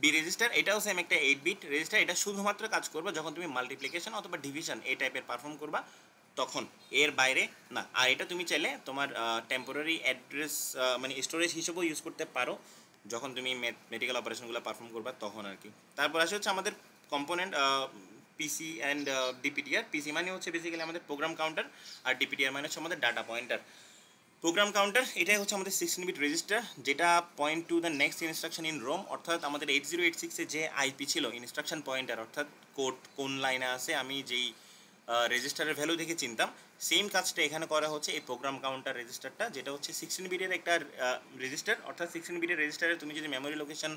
বি রেজিস্টার, এটাও সেম একটা 8 বিট রেজিস্টার। এটা শুধুমাত্র কাজ করবে যখন তুমি মাল্টিপ্লিকেশন অথবা ডিভিশন এই টাইপের পারফর্ম করবা, তখন এর বাইরে না। আর এটা তুমি চাইলে তোমার টেম্পোরারি অ্যাড্রেস মানে স্টোরেজ হিসেবেও ইউজ করতে পারো যখন তুমি ম্যাথমেটিক্যাল অপারেশনগুলো পারফর্ম করবা তখন আর কি। তারপর আসে হচ্ছে আমাদের কম্পোনেন্ট পিসি অ্যান্ড ডিপিটিআর। পিসি মানে হচ্ছে বেসিক্যালি আমাদের প্রোগ্রাম কাউন্টার, আর ডিপিটিআর মানে হচ্ছে আমাদের ডাটা পয়েন্টার। প্রোগ্রাম কাউন্টার এটাই হচ্ছে আমাদের 16 বিট রেজিস্টার, যেটা point to the next instruction in ROM, অর্থাৎ আমাদের 8086-এ যে আইপি ছিল ইনস্ট্রাকশন পয়েন্টার, অর্থাৎ কোড কোন লাইনে আছে আমি যেই রেজিস্টারের ভ্যালু দেখে চিনতাম, সেম কাজটা এখানে করা হচ্ছে এই প্রোগ্রাম কাউন্টার রেজিস্টারটা, যেটা হচ্ছে 16 বিটের একটা রেজিস্টার। অর্থাৎ 16 বিটের রেজিস্টারে তুমি যদি মেমোরি লোকেশন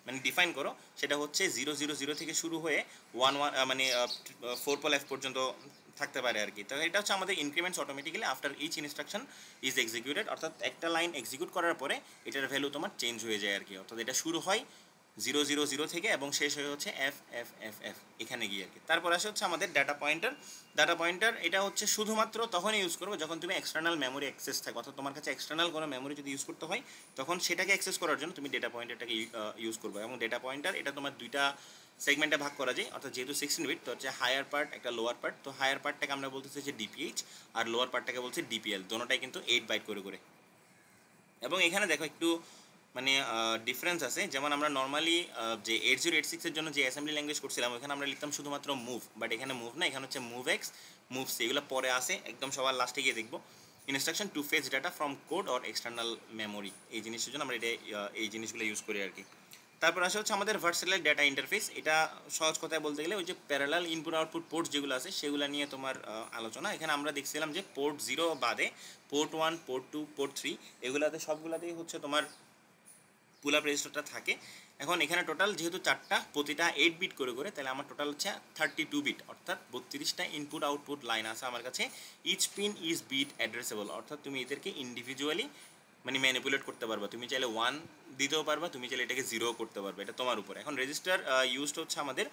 মানে ডিফাইন করো, সেটা হচ্ছে 000 থেকে শুরু হয়ে 11 মানে 4F পর্যন্ত থাকতে পারে আর কি। তো এটা হচ্ছে আমাদের increments automatically after each instruction is executed, অর্থাৎ একটা লাইন এক্সিকিউট করার পরে এটার ভ্যালু তোমার চেঞ্জ হয়ে যায় আর কি। অর্থাৎ এটা শুরু হয় 000 থেকে এবং শেষ হয়ে হচ্ছে FFFF এখানে গিয়ে আর কি। তারপর আসে হচ্ছে আমাদের ডাটা পয়েন্টার। ডাটা পয়েন্টার এটা হচ্ছে শুধুমাত্র তখনই ইউজ করবো যখন তুমি এক্সটার্নাল মেমোরি অ্যাক্সেস থাকে, অর্থাৎ তোমার কাছে এক্সটার্নাল কোনো মেমোরি যদি ইউজ করতে হয় তখন সেটাকে অ্যাক্সেস করার জন্য তুমি ডেটা পয়েন্টারটাকে ইউজ করবে। এবং ডেটা পয়েন্টার এটা তোমার দুইটা সেগমেন্টে ভাগ করা যায়, অর্থাৎ যেহেতু 16 বিট তো হচ্ছে হায়ার পার্ট একটা লোয়ার পার্ট। তো হায়ার পার্টটাকে আমরা বলতেছি যে ডিপিএইচ, আর লোয়ার পার্টটাকে বলছে ডিপিএল, দোনোটাই কিন্তু 8 বাইট করে করে। এবং এখানে দেখো একটু মানে ডিফারেন্স আছে, যেমন আমরা নর্মালি যে 8086-এর জন্য যে অ্যাসেম্বলি ল্যাঙ্গুয়েজ করছিলাম ওখানে আমরা লিখতাম শুধুমাত্র মুভ, বাট এখানে মুভ না, এখানে হচ্ছে মুভ এক্স, মুভ সি, এগুলো পরে আসে একদম সবার লাস্টে গিয়ে দেখবো। Instruction to face data from code or external memory, এই জিনিসের জন্য আমরা এটা এই জিনিসগুলো ইউজ করি আর কি। তারপর আসে হচ্ছে আমাদের ভার্সেটাইল ডাটা ইন্টারফেস। এটা সহজ কথায় বলতে গেলে ওই যে প্যারালাল ইনপুট আউটপুট পোর্ট যেগুলো আছে সেগুলো নিয়ে তোমার আলোচনা। এখানে আমরা দেখছিলাম যে পোর্ট 0 বাদে পোর্ট 1, পোর্ট 2, পোর্ট 3 এগুলাতে সবগুলাতেই হচ্ছে তোমার পুল আপ রেজিস্টারটা থাকে। এখন এখানে টোটাল যেহেতু 4টা, প্রতিটা 8 বিট করে করে, তাহলে আমার টোটাল হচ্ছে 32 বিট, অর্থাৎ 32টা ইনপুট আউটপুট লাইন আছে আমার কাছে। Each pin is bit addressable, অর্থাৎ তুমি এদেরকে ইন্ডিভিজুয়ালি মানে ম্যানিপুলেট করতে পারবা। তুমি চাইলে 1 দিতেও পারবা, তুমি চাইলে এটাকে 0 করতে পারবে, এটা তোমার উপরে। এখন রেজিস্টার ইউজড হচ্ছে আমাদের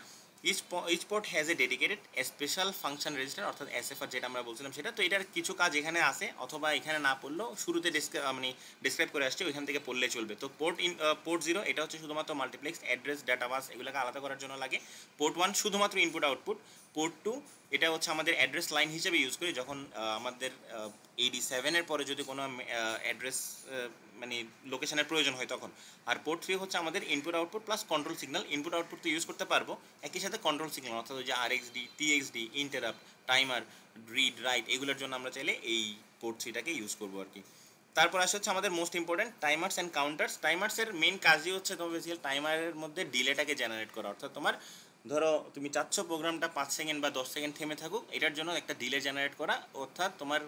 each port has a dedicated special function register, অর্থাৎ এসএফআর যেটা আমরা বলছিলাম সেটা। তো এটার কিছু কাজ এখানে আছে, অথবা এখানে না পড়লেও শুরুতে মানে ডিসক্রাইব করে আসছে, ওইখান থেকে পড়লে চলবে। তো পোর্ট 0 এটা হচ্ছে শুধুমাত্র মাল্টিপ্লেক্স অ্যাড্রেস ডাটা বাস এগুলোকে আলাদা করার জন্য লাগে। পোর্ট 1 শুধুমাত্র ইনপুট আউটপুট। পোর্ট 2 এটা হচ্ছে আমাদের অ্যাড্রেস লাইন হিসেবে ইউজ করি যখন আমাদের 87-এর পরে যদি কোনো অ্যাড্রেস মানে লোকেশনের প্রয়োজন হয় তখন। আর পোর্ট 3 হচ্ছে আমাদের input output plus control signal. Input output তো ইউজ করতে পারবো, একই সাথে কন্ট্রোল সিগন্যাল, অর্থাৎ ওই যে আরএক্সডি, টিএক্সডি, ইন্টারাপ্ট, টাইমার, রিড, রাইট এগুলোর জন্য আমরা চাইলে এই পোর্ট 3টাকে ইউজ করবো আর কি। তারপর আসে হচ্ছে আমাদের most important timers and counters. টাইমার্সের মেন কাজই হচ্ছে তোমার বেসিক্যালি টাইমারের মধ্যে ডিলেটাকে জেনারেট করা, অর্থাৎ তোমার ধরো তুমি চাচ্ছ প্রোগ্রামটা 5 সেকেন্ড বা 10 সেকেন্ড থেমে থাকুক, এটার জন্য একটা ডিলে জেনারেট করা, অর্থাৎ তোমার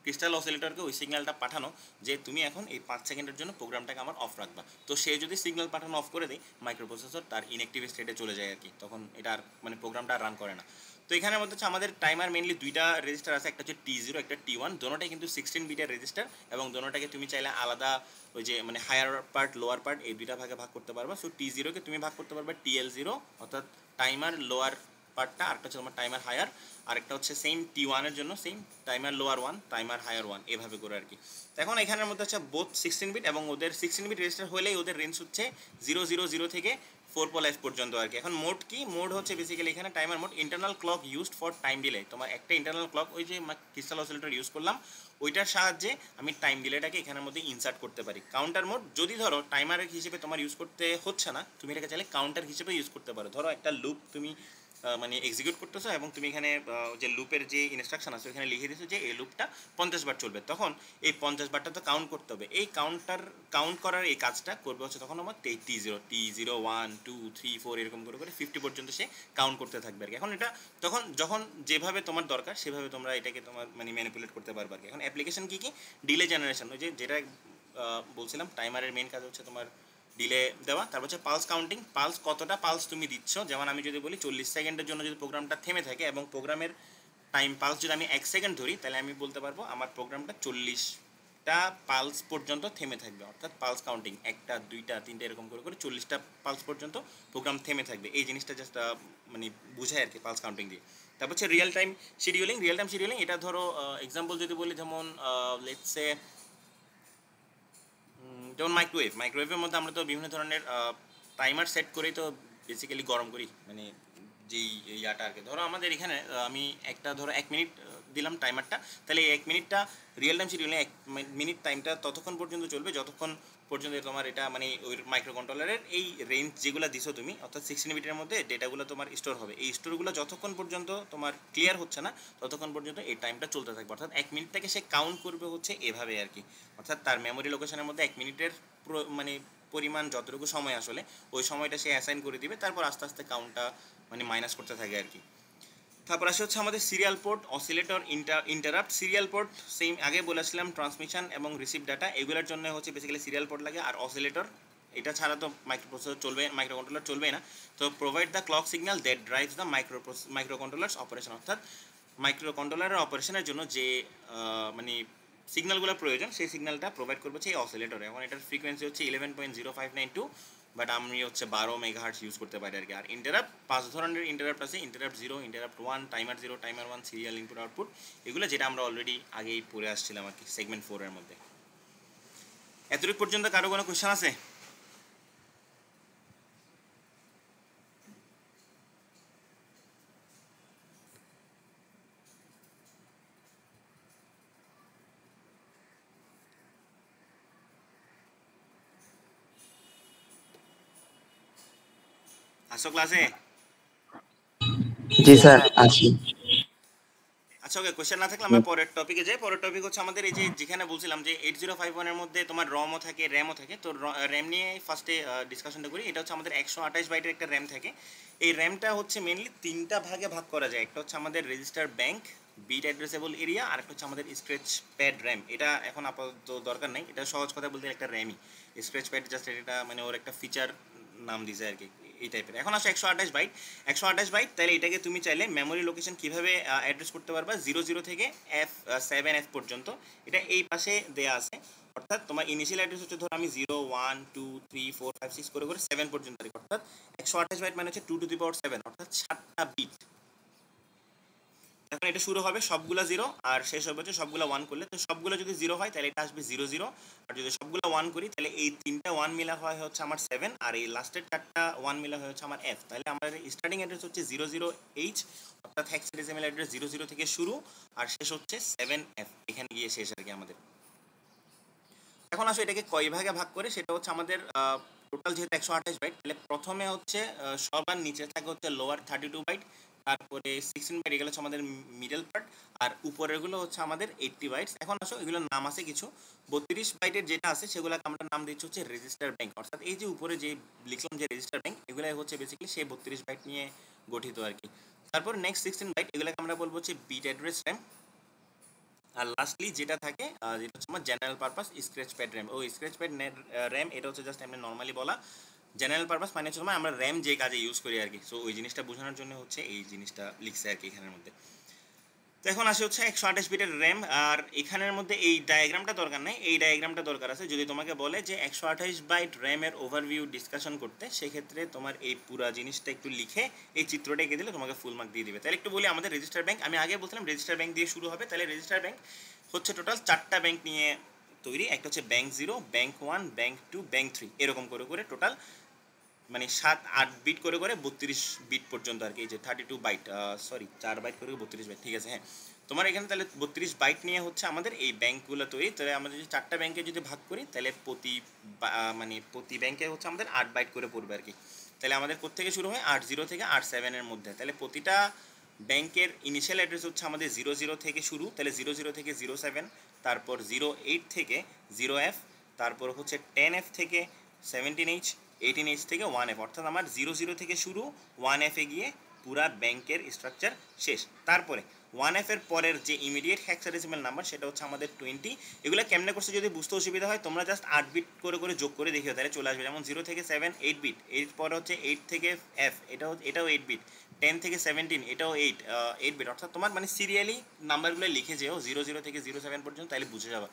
ক্রিস্টাল অসিলেটরকে ওই সিগন্যালটা পাঠানো যে তুমি এখন এই 5 সেকেন্ডের জন্য প্রোগ্রামটাকে আমার অফ রাখবা। তো সে যদি সিগন্যাল পাঠানো অফ করে দেয়, মাইক্রোপ্রসেসর তার ইনঅ্যাক্টিভ স্টেটে চলে যায় আর কি, তখন এটা আর মানে প্রোগ্রামটা রান করে না। তো এখানের মধ্যে হচ্ছে আমাদের টাইমার মেনলি দুইটা রেজিস্টার আছে, একটা হচ্ছে T0 একটা T1, দোনোটাই কিন্তু 16 বিটের রেজিস্টার, এবং দোনোটাকে তুমি চাইলে আলাদা ওই যে মানে হায়ার পার্ট লোয়ার পার্ট এই দুইটা ভাগে ভাগ করতে পারবা। সো T0-কে তুমি ভাগ করতে পারবে TL0 অর্থাৎ টাইমার লোয়ার পার্টটা, আরেকটা হচ্ছে তোমার টাইমার হায়ার, আরেকটা হচ্ছে সেম T1-এর জন্য same timer lower 1 timer higher 1 এভাবে করে আর কি। তো এখন এখানের মধ্যে হচ্ছে বোথ 16 বিট, এবং ওদের 16 বিট রেজিস্টার হলেই ওদের রেঞ্জ হচ্ছে 000 থেকে 4F পর্যন্ত আর কি। এখন মোড কি, মোড হচ্ছে বেসিক্যালি এখানে timer mode internal clock used for time delay. তোমার একটা ইন্টারনাল ক্লক ওই যে ক্রিস্টাল অসিলেটর ইউজ করলাম ওইটার সাহায্যে আমি টাইম ডিলেটাকে এখানের মধ্যে ইনসার্ট করতে পারি। কাউন্টার মোড যদি ধরো টাইমার হিসেবে তোমার ইউজ করতে হচ্ছে না, তুমি এটাকে চাইলে কাউন্টার হিসেবে ইউজ করতে পারো। ধরো একটা লুপ তুমি মানে এক্সিকিউট করতেছো এবং তুমি এখানে যে লুপের যে ইনস্ট্রাকশন আছে ওখানে লিখে দিয়েছো যে এই লুপটা 50 বার চলবে, তখন এই 50 বারটা তো কাউন্ট করতে হবে। এই কাউন্ট করার এই কাজটা করবে হচ্ছে তখন আমার T0 1 2 3 4 এরকম করে করে 50 পর্যন্ত সে কাউন্ট করতে থাকবে আর কি। এখন এটা তখন যখন যেভাবে তোমার দরকার সেভাবে তোমরা এটাকে তোমার মানে ম্যানিপুলেট করতে পারবে আর কি। এখন অ্যাপ্লিকেশন কী কী, ডিলে জেনারেশন, ওই যে যেটা বলছিলাম টাইমারের মেন কাজ হচ্ছে তোমার ডিলে দেওয়া, তারপর হচ্ছে পালস কাউন্টিং, পালস কতটা পালস তুমি দিচ্ছ। যেমন আমি যদি বলি 40 সেকেন্ডের জন্য যদি প্রোগ্রামটা থেমে থাকে এবং প্রোগ্রামের টাইম পালস যদি আমি 1 সেকেন্ড ধরি, তাহলে আমি বলতে পারবো আমার প্রোগ্রামটা 40টা পালস পর্যন্ত থেমে থাকবে। অর্থাৎ পালস কাউন্টিং 1টা 2টা 3টা এরকম করে করে 40টা পালস পর্যন্ত প্রোগ্রাম থেমে থাকবে। এই জিনিসটা জাস্ট মানে বোঝায় আর কি পালস কাউন্টিং দিয়ে। তারপর হচ্ছে real time scheduling, real time scheduling এটা ধরো এক্সাম্পল যদি বলি, যেমন লেটসে যেমন মাইক্রোওয়েভের মধ্যে আমরা তো বিভিন্ন ধরনের টাইমার সেট করেই তো বেসিক্যালি গরম করি, মানে যেই ইয়াটা আর কি। ধরো আমাদের এখানে আমি একটা ধরো 1 মিনিট দিলাম টাইমারটা, তাহলে এই 1 মিনিটটা রিয়েল টাইম শিডিউলে 1 মিনিট টাইমটা ততক্ষণ পর্যন্ত চলবে যতক্ষণ পর্যন্ত তোমার এটা মানে ওই মাইক্রো কন্ট্রোলারের এই রেঞ্জ যেগুলো দিছো তুমি, অর্থাৎ 16 বিটের মধ্যে ডেটাগুলো তোমার স্টোর হবে, এই স্টোরগুলো যতক্ষণ পর্যন্ত তোমার ক্লিয়ার হচ্ছে না ততক্ষণ পর্যন্ত এই টাইমটা চলতে থাকবে। অর্থাৎ 1 মিনিটটাকে সে কাউন্ট করবে হচ্ছে এভাবে আর কি। অর্থাৎ তার মেমোরি লোকেশনের মধ্যে 1 মিনিটের মানে পরিমাণ যতটুকু সময় আসলে ওই সময়টা সে অ্যাসাইন করে দিবে, তারপর আস্তে আস্তে কাউন্টটা মানে মাইনাস করতে থাকে আর কি। তারপর আসে হচ্ছে আমাদের serial port, oscillator, interrupt. Serial port same আগে বলেছিলাম, ট্রান্সমিশন এবং রিসিভ ডাটা এগুলোর জন্য হচ্ছে বেসিক্যালি সিরিয়াল পোর্ট লাগে। আর অসিলেটর এটা ছাড়া তো মাইক্রোপ্রসেসর চলবে, মাইক্রো কন্ট্রোলার চলবে না। তো provide the clock signal that drives the micro controllers operation. অর্থাৎ মাইক্রো কন্ট্রোলারের অপারেশনের জন্য যে মানে সিগন্যালগুলো প্রয়োজন সেই সিগন্যালটা প্রোভাইড করবে হচ্ছে এই অসিলেটরে। এখন এটার ফ্রিকোয়েন্সি হচ্ছে 11.0592, বাট আমি হচ্ছে 12 মেগাহার্টজ ইউজ করতে পারি আর কি। আর ইন্টারাপ্ট 5 ধরনের ইন্টারাপ্ট আছে, interrupt 0, interrupt 1, timer 0, timer 1, serial input output, এগুলো যেটা আমরা অলরেডি আগেই পড়ে আসছিলাম আর কি সেগমেন্ট 4 এর মধ্যে। এতটুকু পর্যন্ত কারো কোনো কোয়েশ্চেন আছে? আসো ক্লাসে? জি স্যার আছি। আচ্ছা ওকে, কোয়েশ্চেন না থাকলে আমরা পরের টপিকে যাই। পরের টপিক হচ্ছে আমাদের এই যে যেখানে বলছিলাম যে 8051 এর মধ্যে তোমার রমও থাকে র্যামও থাকে। তো র্যাম নিয়ে ফার্স্টে ডিসকাশনটা করি। এটা হচ্ছে আমাদের 128 বাইটের একটা র্যাম থাকে। এই র্যামটা হচ্ছে মেনলি 3টা ভাগে ভাগ করা যায়। একটা হচ্ছে আমাদের register bank, bit addressable area, আর একটা হচ্ছে আমাদের স্ক্র্যাচ প্যাড র্যাম। এটা এখন আপাতত দরকার নেই, এটা সহজ কথা বলতে একটা র্যামই। স্ক্র্যাচ প্যাড জাস্ট এটা মানে ওর একটা ফিচার নাম দিছে আর কি এই টাইপের। এখন আসে 128 বাইট। 128 বাইট, তাহলে এটাকে তুমি চাইলে মেমোরি লোকেশন কীভাবে অ্যাড্রেস করতে পারবা 00 থেকে F7F পর্যন্ত। এটা এই পাশে দেয়া আছে। অর্থাৎ তোমার ইনিশিয়াল অ্যাড্রেস হচ্ছে ধরো আমি 0 1 2 3 4 5 6 করে করে 7 পর্যন্ত। অর্থাৎ 128 বাইট মানে হচ্ছে 2 to the power 7, অর্থাৎ 7টা বিট। এখন এটা শুরু হবে সবগুলা 0 আর শেষ হবে হচ্ছে সবগুলা 1 করলে। তো সবগুলো যদি 0 হয় তাহলে এটা আসবে 0 0, আর যদি সবগুলো 1 করি তাহলে এই 3টা 1 মিলা হয় হচ্ছে আমার 7, আর এই লাস্টের 4টা 1 মিলা হয় হচ্ছে আমার F। তাহলে আমাদের স্টার্টিং অ্যাড্রেস হচ্ছে 00H, অর্থাৎ হেক্সাডেসিমাল অ্যাড্রেস 00 থেকে শুরু আর শেষ হচ্ছে 7F, এখানে গিয়ে শেষ আর কি আমাদের। এখন আসো এটাকে কয় ভাগে ভাগ করে, সেটা হচ্ছে আমাদের টোটাল যেহেতু 128 বাইট, তাহলে প্রথমে হচ্ছে সবার নিচে থাকে হচ্ছে লোয়ার 32 বাইট, তারপরে 16 বাইট, এগুলো হচ্ছে আমাদের মিডল পার্ট, আর উপরেরগুলো হচ্ছে আমাদের 80 বাইটস। এখন আসো এগুলোর নাম আছে কিছু। 32 বাইটের যেটা আছে সেগুলোকে আমরা নাম দিচ্ছি হচ্ছে রেজিস্টার ব্যাংক। অর্থাৎ এই যে উপরে যে লিখলাম যে রেজিস্টার ব্যাংক, এগুলাই হচ্ছে বেসিক্যালি সেই 32 বাইট নিয়ে গঠিত আর কি। তারপর নেক্সট 16 বাইট, এগুলোকে আমরা বলবো হচ্ছে বিট অ্যাড্রেস র্যাম। আর লাস্টলি যেটা থাকে যেটা হচ্ছে আমার general purpose scratch pad RAM. ও স্ক্র্যাচ প্যাড র্যাম এটা হচ্ছে জাস্ট এমনি নর্মালি বলা। জেনারেল পারপাস মানে হচ্ছে আমরা র্যাম যে কাজে ইউজ করি আর কি। সো ওই জিনিসটা বোঝানোর জন্য হচ্ছে এই জিনিসটা লিখছে আর কি এখানের মধ্যে। তো এখন আসে হচ্ছে 128 বিটের র্যাম। আর এখানের মধ্যে এই ডায়াগ্রামটা দরকার নেই, এই ডায়াগ্রামটা দরকার আছে যদি তোমাকে বলে যে 128 বাইট র্যামের ওভারভিউ ডিসকাশন করতে, সেক্ষেত্রে তোমার এই পুরা জিনিসটা একটু লিখে এই চিত্রটা এঁকে দিলে তোমাকে ফুল মার্ক দিয়ে দিবে। তাহলে একটু বলি আমাদের রেজিস্টার ব্যাংক, আমি আগে বলছিলাম রেজিস্টার ব্যাংক দিয়ে শুরু হবে। তাহলে রেজিস্টার ব্যাংক হচ্ছে টোটাল 4টা ব্যাংক নিয়ে তৈরি। একটা হচ্ছে ব্যাংক 0, ব্যাংক 1, ব্যাংক 2, ব্যাংক 3, এরকম করে করে টোটাল মানে 7-8 বিট করে করে 32 বিট পর্যন্ত আর কি। এই যে 32 বাইট, সরি 4 বাইট করে 32 বাইট, ঠিক আছে হ্যাঁ। তোমার এখানে তাহলে 32 বাইট নিয়ে হচ্ছে আমাদের এই ব্যাঙ্কগুলো তৈরি। তাহলে আমাদের যদি 4টা ব্যাঙ্কে যদি ভাগ করি তাহলে মানে প্রতি ব্যাঙ্কে হচ্ছে আমাদের 8 বাইট করে পড়বে আর কি। তাহলে আমাদের কোত্থেকে শুরু হয় 80 থেকে 87 এর মধ্যে। তাহলে প্রতিটা ব্যাংকের ইনিশিয়াল অ্যাড্রেস হচ্ছে আমাদের 00 থেকে শুরু, তাহলে 00 থেকে 07, তারপর 08 থেকে 0F, তারপর হচ্ছে 10F থেকে 17H, 18H থেকে 1F, অর্থাৎ আমার 00 থেকে শুরু 1F এ গিয়ে পুরা ব্যাংকের স্ট্রাকচার শেষ। তারপরে 1F এর পরের যে ইমিডিয়েট হেক্সাডেসিমাল নাম্বার সেটা হচ্ছে আমাদের 20। এগুলো কেমনে করছে যদি বুঝতে অসুবিধা হয় তোমরা জাস্ট 8 বিট করে করে যোগ করে দেখিও, তাহলে চলে আসবে। যেমন 0 থেকে 7 8 বিট, এর পরে হচ্ছে 8 থেকে F, এটাও 8 বিট, 10 থেকে 17 এটাও 8 বিট, অর্থাৎ তোমার মানে সিরিয়ালি নাম্বারগুলো লিখে যেও 00 থেকে 07 পর্যন্ত, তাহলে বুঝে যাবে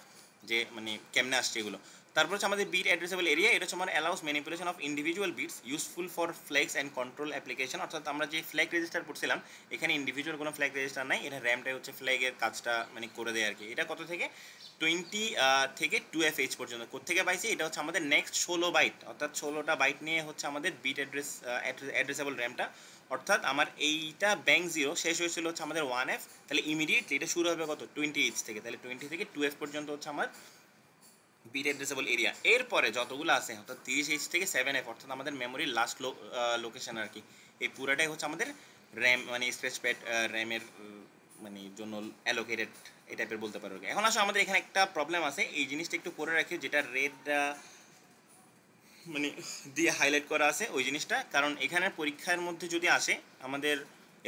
যে মানে কেমনে আসছে এগুলো। তারপর হচ্ছে আমাদের বিট অ্যাড্রেসেবল এরিয়া, এটা হচ্ছে আমার allows manipulation of individual bits useful for flags and control application, অর্থাৎ আমরা যে ফ্ল্যাগ রেজিস্টার পড়ছিলাম এখানে ইন্ডিভিজুয়াল কোনো ফ্ল্যাগ রেজিস্টার নাই, এটা র্যামটাই হচ্ছে ফ্ল্যাগের কাজটা মানে করে দেয় আর কি। এটা কত থেকে 20 থেকে 2FH পর্যন্ত কোত্থেকে পাইছি, এটা হচ্ছে আমাদের নেক্সট 16 বাইট, অর্থাৎ 16টা বাইট নিয়ে হচ্ছে আমাদের বিট অ্যাড্রেসেবল র্যামটা। অর্থাৎ আমার এইটা ব্যাংক 0 শেষ হয়েছিল হচ্ছে আমাদের 1F, তাহলে ইমিডিয়েটলি এটা শুরু হবে কত 20H থেকে, তাহলে 20 থেকে 2F পর্যন্ত হচ্ছে আমার বিট অ্যাড্রেসেবল এরিয়া। এরপরে যতগুলো আছে অর্থাৎ 30H থেকে 7F, অর্থাৎ আমাদের মেমোরির লাস্ট লোকেশন আর কি। এই পুরাটাই হচ্ছে আমাদের র্যাম মানে স্ক্র্যাচ প্যাড র্যামের মানে জন্য অ্যালোকেটেড এই টাইপের বলতে পারো। এখন আসলে আমাদের এখানে একটা প্রবলেম আছে, এই জিনিসটা একটু করে রাখি, যেটা রেড মানে দিয়ে হাইলাইট করা আছে ওই জিনিসটা, কারণ এখানে পরীক্ষার মধ্যে যদি আসে আমাদের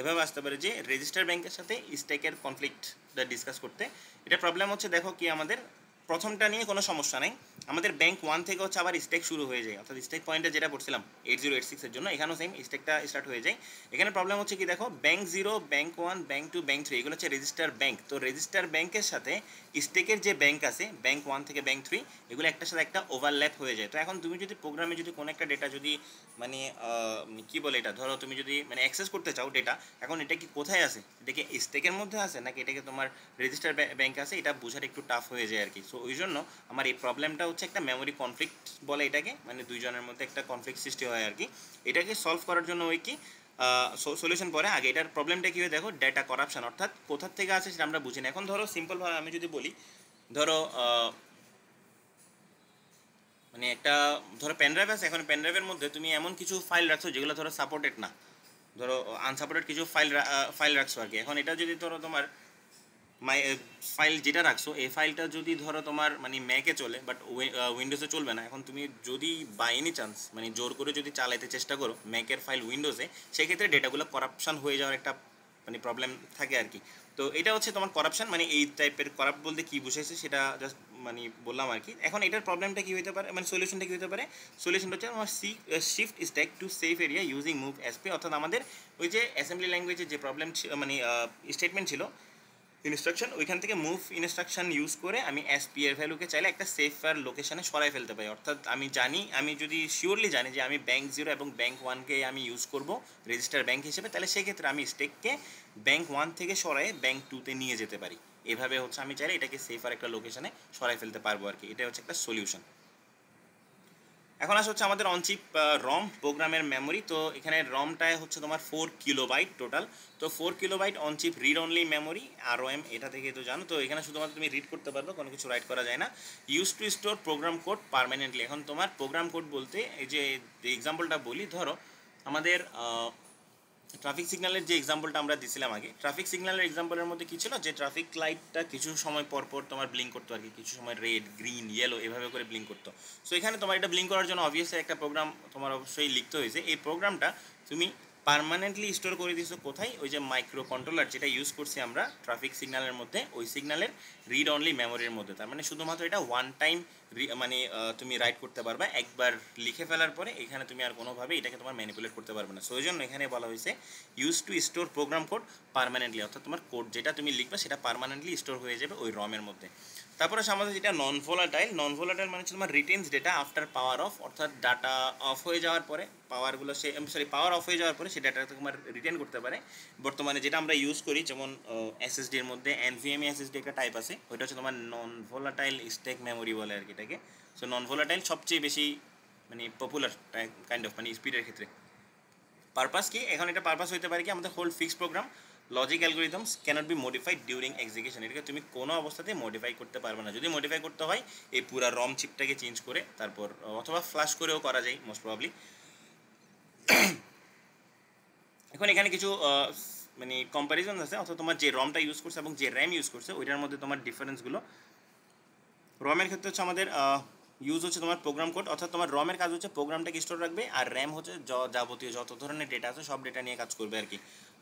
এভাবে আসতে পারে যে রেজিস্টার ব্যাংকের সাথে স্টেকের কনফ্লিক্টটা ডিসকাস করতে। এটা প্রবলেম হচ্ছে দেখো কি আমাদের প্রথমটা নিয়ে কোনো সমস্যা নেই, আমাদের ব্যাংক 1 থেকে হচ্ছে আবার স্টেক শুরু হয়ে যায়, অর্থাৎ স্টেক পয়েন্টে যেটা পড়ছিলাম 8086 এর জন্য এখানেও সেম স্টেকটা স্টার্ট হয়ে যায়। এখানে প্রবলেম হচ্ছে কি দেখো ব্যাংক 0, ব্যাংক 1, ব্যাংক 2, ব্যাংক 3 এগুলো হচ্ছে রেজিস্টার ব্যাংক। তো রেজিস্টার ব্যাংকের সাথে স্টেকের যে ব্যাংক আছে ব্যাংক 1 থেকে ব্যাংক 3 এগুলো একটার সাথে একটা ওভারল্যাপ হয়ে যায়। তো এখন তুমি যদি প্রোগ্রামে যদি কোনো একটা ডেটা যদি মানে কি বলে এটা, ধরো তুমি যদি মানে অ্যাক্সেস করতে চাও ডেটা, এখন এটা কি কোথায় আছে, এটা কি স্টেকের মধ্যে আছে নাকি এটাকে তোমার রেজিস্টার ব্যাংক আছে, এটা বোঝার একটু টাফ হয়ে যায় আর কি। সো ওই জন্য আমার এই প্রবলেমটা হচ্ছে একটা মেমোরি কনফ্লিক্ট বলে এটাকে, মানে দুইজনের মধ্যে একটা কনফ্লিক্ট সৃষ্টি হয় আর কি। এটাকে সলভ করার জন্য ওই কি সলিউশন পরে আগে এটার প্রবলেমটা কী হয় দেখো, ডেটা করাপশন, অর্থাৎ কোথার থেকে আছে সেটা আমরা বুঝি না। এখন ধরো সিম্পলভাবে আমি যদি বলি, ধরো মানে একটা ধরো পেনড্রাইভ আছে, এখন পেনড্রাইভের মধ্যে তুমি এমন কিছু ফাইল রাখছো যেগুলো ধরো সাপোর্টেড না, ধরো আনসাপোর্টেড কিছু ফাইল রাখছো আর কি। এখন এটা যদি ধরো তোমার ফাইল যেটা রাখছো এই ফাইলটা যদি ধরো তোমার মানে ম্যাকে চলে বাট উইন্ডোজে চলবে না, এখন তুমি যদি বাই এনি চান্স মানে জোর করে যদি চালাইতে চেষ্টা করো ম্যাকের ফাইল উইন্ডোজে, সেক্ষেত্রে ডেটাগুলো করাপশন হয়ে যাওয়ার একটা মানে প্রবলেম থাকে আর কি। তো এটা হচ্ছে তোমার করাপশন, মানে এই টাইপের করাপ্ট বলতে কী বুঝাইছে সেটা জাস্ট মানে বললাম আর কি। এখন এটার প্রবলেমটা কী হতে পারে, মানে সলিউশনটা কী হতে পারে, সলিউশনটা হচ্ছে আমার shift stack to safe area using move SP, অর্থাৎ আমাদের ওই যে অ্যাসেম্বলি ল্যাঙ্গুয়েজের যে প্রবলেম মানে স্টেটমেন্ট ছিল ইনস্ট্রাকশন, ওইখান থেকে মুভ ইনস্ট্রাকশন ইউজ করে আমি এসপি এর ভ্যালুকে চাইলে একটা সেফার লোকেশনে সরাই ফেলতে পারি। অর্থাৎ আমি যদি শিওরলি জানি যে আমি ব্যাংক 0 এবং ব্যাংক 1কে আমি ইউজ করব রেজিস্টার ব্যাংক হিসেবে, তাহলে সেক্ষেত্রে আমি স্টেককে ব্যাংক 1 থেকে সরাই ব্যাংক 2তে নিয়ে যেতে পারি। এভাবে হচ্ছে আমি চাইলে এটাকে সেফার একটা লোকেশনে সরাই ফেলতে পারবো আর কি। এটা হচ্ছে একটা সলিউশন। এখন আসা হচ্ছে আমাদের অনচিপ রম প্রোগ্রামের মেমোরি। তো এখানে রমটায় হচ্ছে তোমার 4 কিলোবাইট টোটাল। তো 4 kilobyte on chip read only memory ROM, এটা থেকে তো জানো। তো এখানে শুধুমাত্র তুমি রিড করতে পারবে, কোনো কিছু রাইট করা যায় না। Use to store program code permanently. এখন তোমার প্রোগ্রাম কোড বলতে এই যে এক্সাম্পলটা বলি, ধরো আমাদের ট্রাফিক সিগন্যালের যে এক্সাম্পলটা আমরা দিছিলাম আগে, ট্রাফিক সিগন্যালের এক্সাম্পলের মধ্যে কী ছিল, যে ট্রাফিক লাইটটা কিছু সময় পর পর তোমার ব্লিঙ্ক করতো আর কি, কিছু সময় রেড, গ্রিন, ইয়েলো এভাবে করে ব্লিঙ্ক করতো। সো এখানে তোমার এটা ব্লিঙ্ক করার জন্য অবভিয়াসলি একটা প্রোগ্রাম তোমার অবশ্যই লিখতে হয়েছে। এই প্রোগ্রামটা তুমি পার্মানেন্টলি স্টোর করে দিছো কোথায়, ওই যে মাইক্রো কন্ট্রোলার যেটা ইউজ করছি আমরা ট্রাফিক সিগন্যালের মধ্যে, ওই সিগন্যালের রিড অনলি মেমোরির মধ্যে। তার মানে শুধুমাত্র এটা ওয়ান টাইম মানে তুমি রাইট করতে পারবে, একবার লিখে ফেলার পরে এখানে তুমি আর কোনোভাবে এটাকে তোমার ম্যানিপুলেট করতে পারবে না। সো ওই জন্য এখানে বলা হয়েছে use to store program code permanently, অর্থাৎ তোমার কোড যেটা তুমি লিখবে সেটা পার্মানেন্টলি স্টোর হয়ে যাবে ওই রমের মধ্যে। তারপরে আমাদের যেটা নন ভোলাটাইল মানে হচ্ছে তোমার রিটেন্স ডেটা আফটার পাওয়ার অফ, অর্থাৎ ডাটা অফ হয়ে যাওয়ার পরে পাওয়ারগুলো পাওয়ার অফ হয়ে যাওয়ার পরে সেই ডাটাটা তোমার রিটেন করতে পারে। বর্তমানে যেটা আমরা ইউজ করি যেমন এসএসডির মধ্যে NVMe SSD একটা টাইপ আছে, ওইটা হচ্ছে তোমার নন ভোলাটাইল স্টেক মেমোরি বলে আর কি এটাকে। সো নন ভোলাটাইল সবচেয়ে বেশি মানে পপুলার কাইন্ড অফ মানে স্পিডের ক্ষেত্রে। পারপাস কি, এখন এটা পারপাস হতে পারে কি আমাদের whole fixed program, logic algorithms can't be modified during execution, এটাকে তুমি কোনো অবস্থাতে মডিফাই করতে পারবে না। যদি মডিফাই করতে হয় এই পুরা রম চিপটাকে চেঞ্জ করে তারপর অথবা ফ্ল্যাশ করেও করা যায় মোস্ট প্রবাবলি। এখন এখানে কিছু মানে কম্প্যারিজন আছে, অর্থাৎ তোমার যে রমটা ইউজ করছে এবং যে র্যাম ইউজ করছে ওইটার মধ্যে তোমার ডিফারেন্সগুলো। রমের ক্ষেত্রে হচ্ছে আমাদের ইউজ হচ্ছে তোমার প্রোগ্রাম কোড, অর্থাৎ তোমার রমের কাজ হচ্ছে প্রোগ্রামটাকে স্টোর রাখবে, আর র্যাম হচ্ছে যাবতীয় যত ধরনের ডেটা আছে সব ডেটা নিয়ে কাজ করবে আর কি।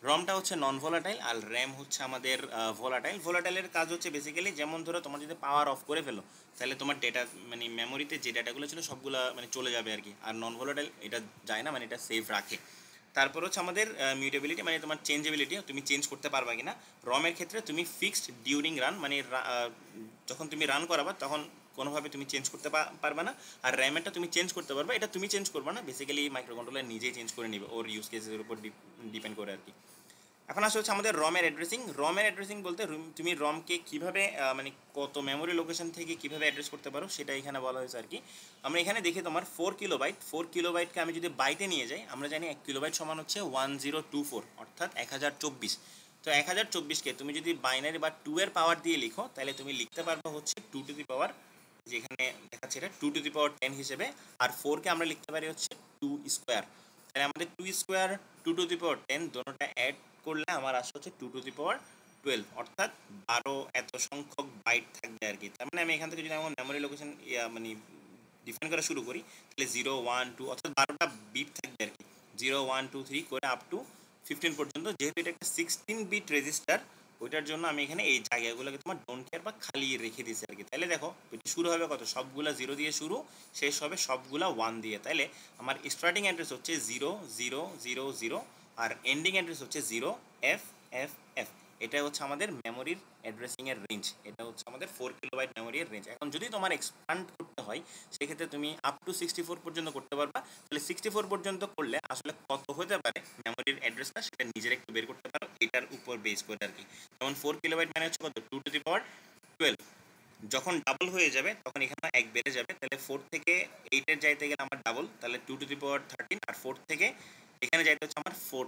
রমটা হচ্ছে নন ভোলাটাইল আর র্যাম হচ্ছে আমাদের ভোলাটাইল। ভোলাটাইলের কাজ হচ্ছে বেসিক্যালি যেমন ধরো তোমার যদি পাওয়ার অফ করে ফেলো তাহলে তোমার ডেটা মানে মেমোরিতে যে ডেটাগুলো ছিল সবগুলো মানে চলে যাবে আর কি। আর নন ভোলাটাইল এটা যায় না, মানে এটা সেভ রাখে। তারপর হচ্ছে আমাদের মিউটেবিলিটি, মানে তোমার চেঞ্জেবিলিটি, তুমি চেঞ্জ করতে পারবা কিনা। রমের ক্ষেত্রে তুমি ফিক্সড ডিউরিং রান, মানে যখন তুমি রান করাবা তখন কোনোভাবে তুমি চেঞ্জ করতে পারবে না। আর র্যামেরটা তুমি চেঞ্জ করতে পারবে, এটা তুমি চেঞ্জ করবে না, বেসিক্যালি মাইক্রো কন্ট্রোলার নিজেই চেঞ্জ করে নেবে ওর ইউজ কেসের উপর ডিপেন্ড করে আর কি। এখন আসলে হচ্ছে আমাদের রমের অ্যাড্রেসিং। রমের অ্যাড্রেসিং বলতে তুমি রমকে কীভাবে মানে কত মেমোরি লোকেশন থেকে কীভাবে অ্যাড্রেস করতে পারো সেটা এখানে বলা হয়েছে আর কি। আমরা এখানে দেখি তোমার 4 কিলোবাইট, 4 কিলোবাইটকে আমি যদি বাইটে নিয়ে যাই, আমরা জানি 1 কিলোবাইট সমান হচ্ছে 1024, অর্থাৎ 1024। তো 1024কে তুমি যদি বাইনারি বা 2 এর পাওয়ার দিয়ে লিখো তাহলে তুমি লিখতে পারবে হচ্ছে 2 টু দি পাওয়ার, যেখানে দেখাচ্ছে এটা 2 টু দি পাওয়ার 10 হিসেবে। আর 4কে আমরা লিখতে পারি হচ্ছে 2 স্কোয়ার। তাহলে আমাদের 2 স্কোয়ার 2 টু দি পাওয়ার 10 দোনোটা অ্যাড করলে আমার আসে হচ্ছে 2 টু দি পাওয়ার 12, অর্থাৎ 12 এত সংখ্যক বাইট থাকবে আর কি। তার মানে আমি এখান থেকে যদি আমার মেমোরি লোকেশন মানে ডিফাইন করা শুরু করি তাহলে 0 1 2 অর্থাৎ 12টা বিট থাকবে আর কি। 0 1 2 3 করে আপ টু 15 পর্যন্ত। যেহেতু এটা একটা 16 বিট রেজিস্টার, ওইটার জন্য আমি এখানে এই জায়গাগুলোকে তোমার ডোন্ট কেয়ার বা খালি রেখে দিয়েছি আর কি। তাহলে দেখো এটা শুরু হবে কত, সবগুলা 0 দিয়ে শুরু, শেষ হবে সবগুলা 1 দিয়ে। তাহলে আমার স্টার্টিং অ্যাড্রেস হচ্ছে 0 0 0 0 আর এন্ডিং অ্যাড্রেস হচ্ছে 0 F F F। এটা হচ্ছে আমাদের মেমোরির অ্যাড্রেসিংয়ের রেঞ্জ, এটা হচ্ছে আমাদের 4 কিলোবাইট মেমোরির রেঞ্জ। এখন যদি তোমার এক্সপ্যান্ড করতে হয় সেক্ষেত্রে তুমি আপ টু 64 পর্যন্ত করতে পারবা। তাহলে 64 পর্যন্ত করলে আসলে কত হতে পারে মেমোরির অ্যাড্রেসটা সেটা নিজের একটু বের করতে পারো, এটার উপর বেস করে আর কি। যেমন 4 কিলোবাইট মানে হচ্ছে কত, 2 টু দি পাওয়ার 12। যখন ডাবল হয়ে যাবে তখন এখানে 1 বেড়ে যাবে, তাহলে 4 থেকে 8 এর যাইতে গেলে আমার ডাবল, তাহলে 2 টু দি পাওয়ার 13। আর 4 থেকে এখানে যাইতে হচ্ছে আমার 4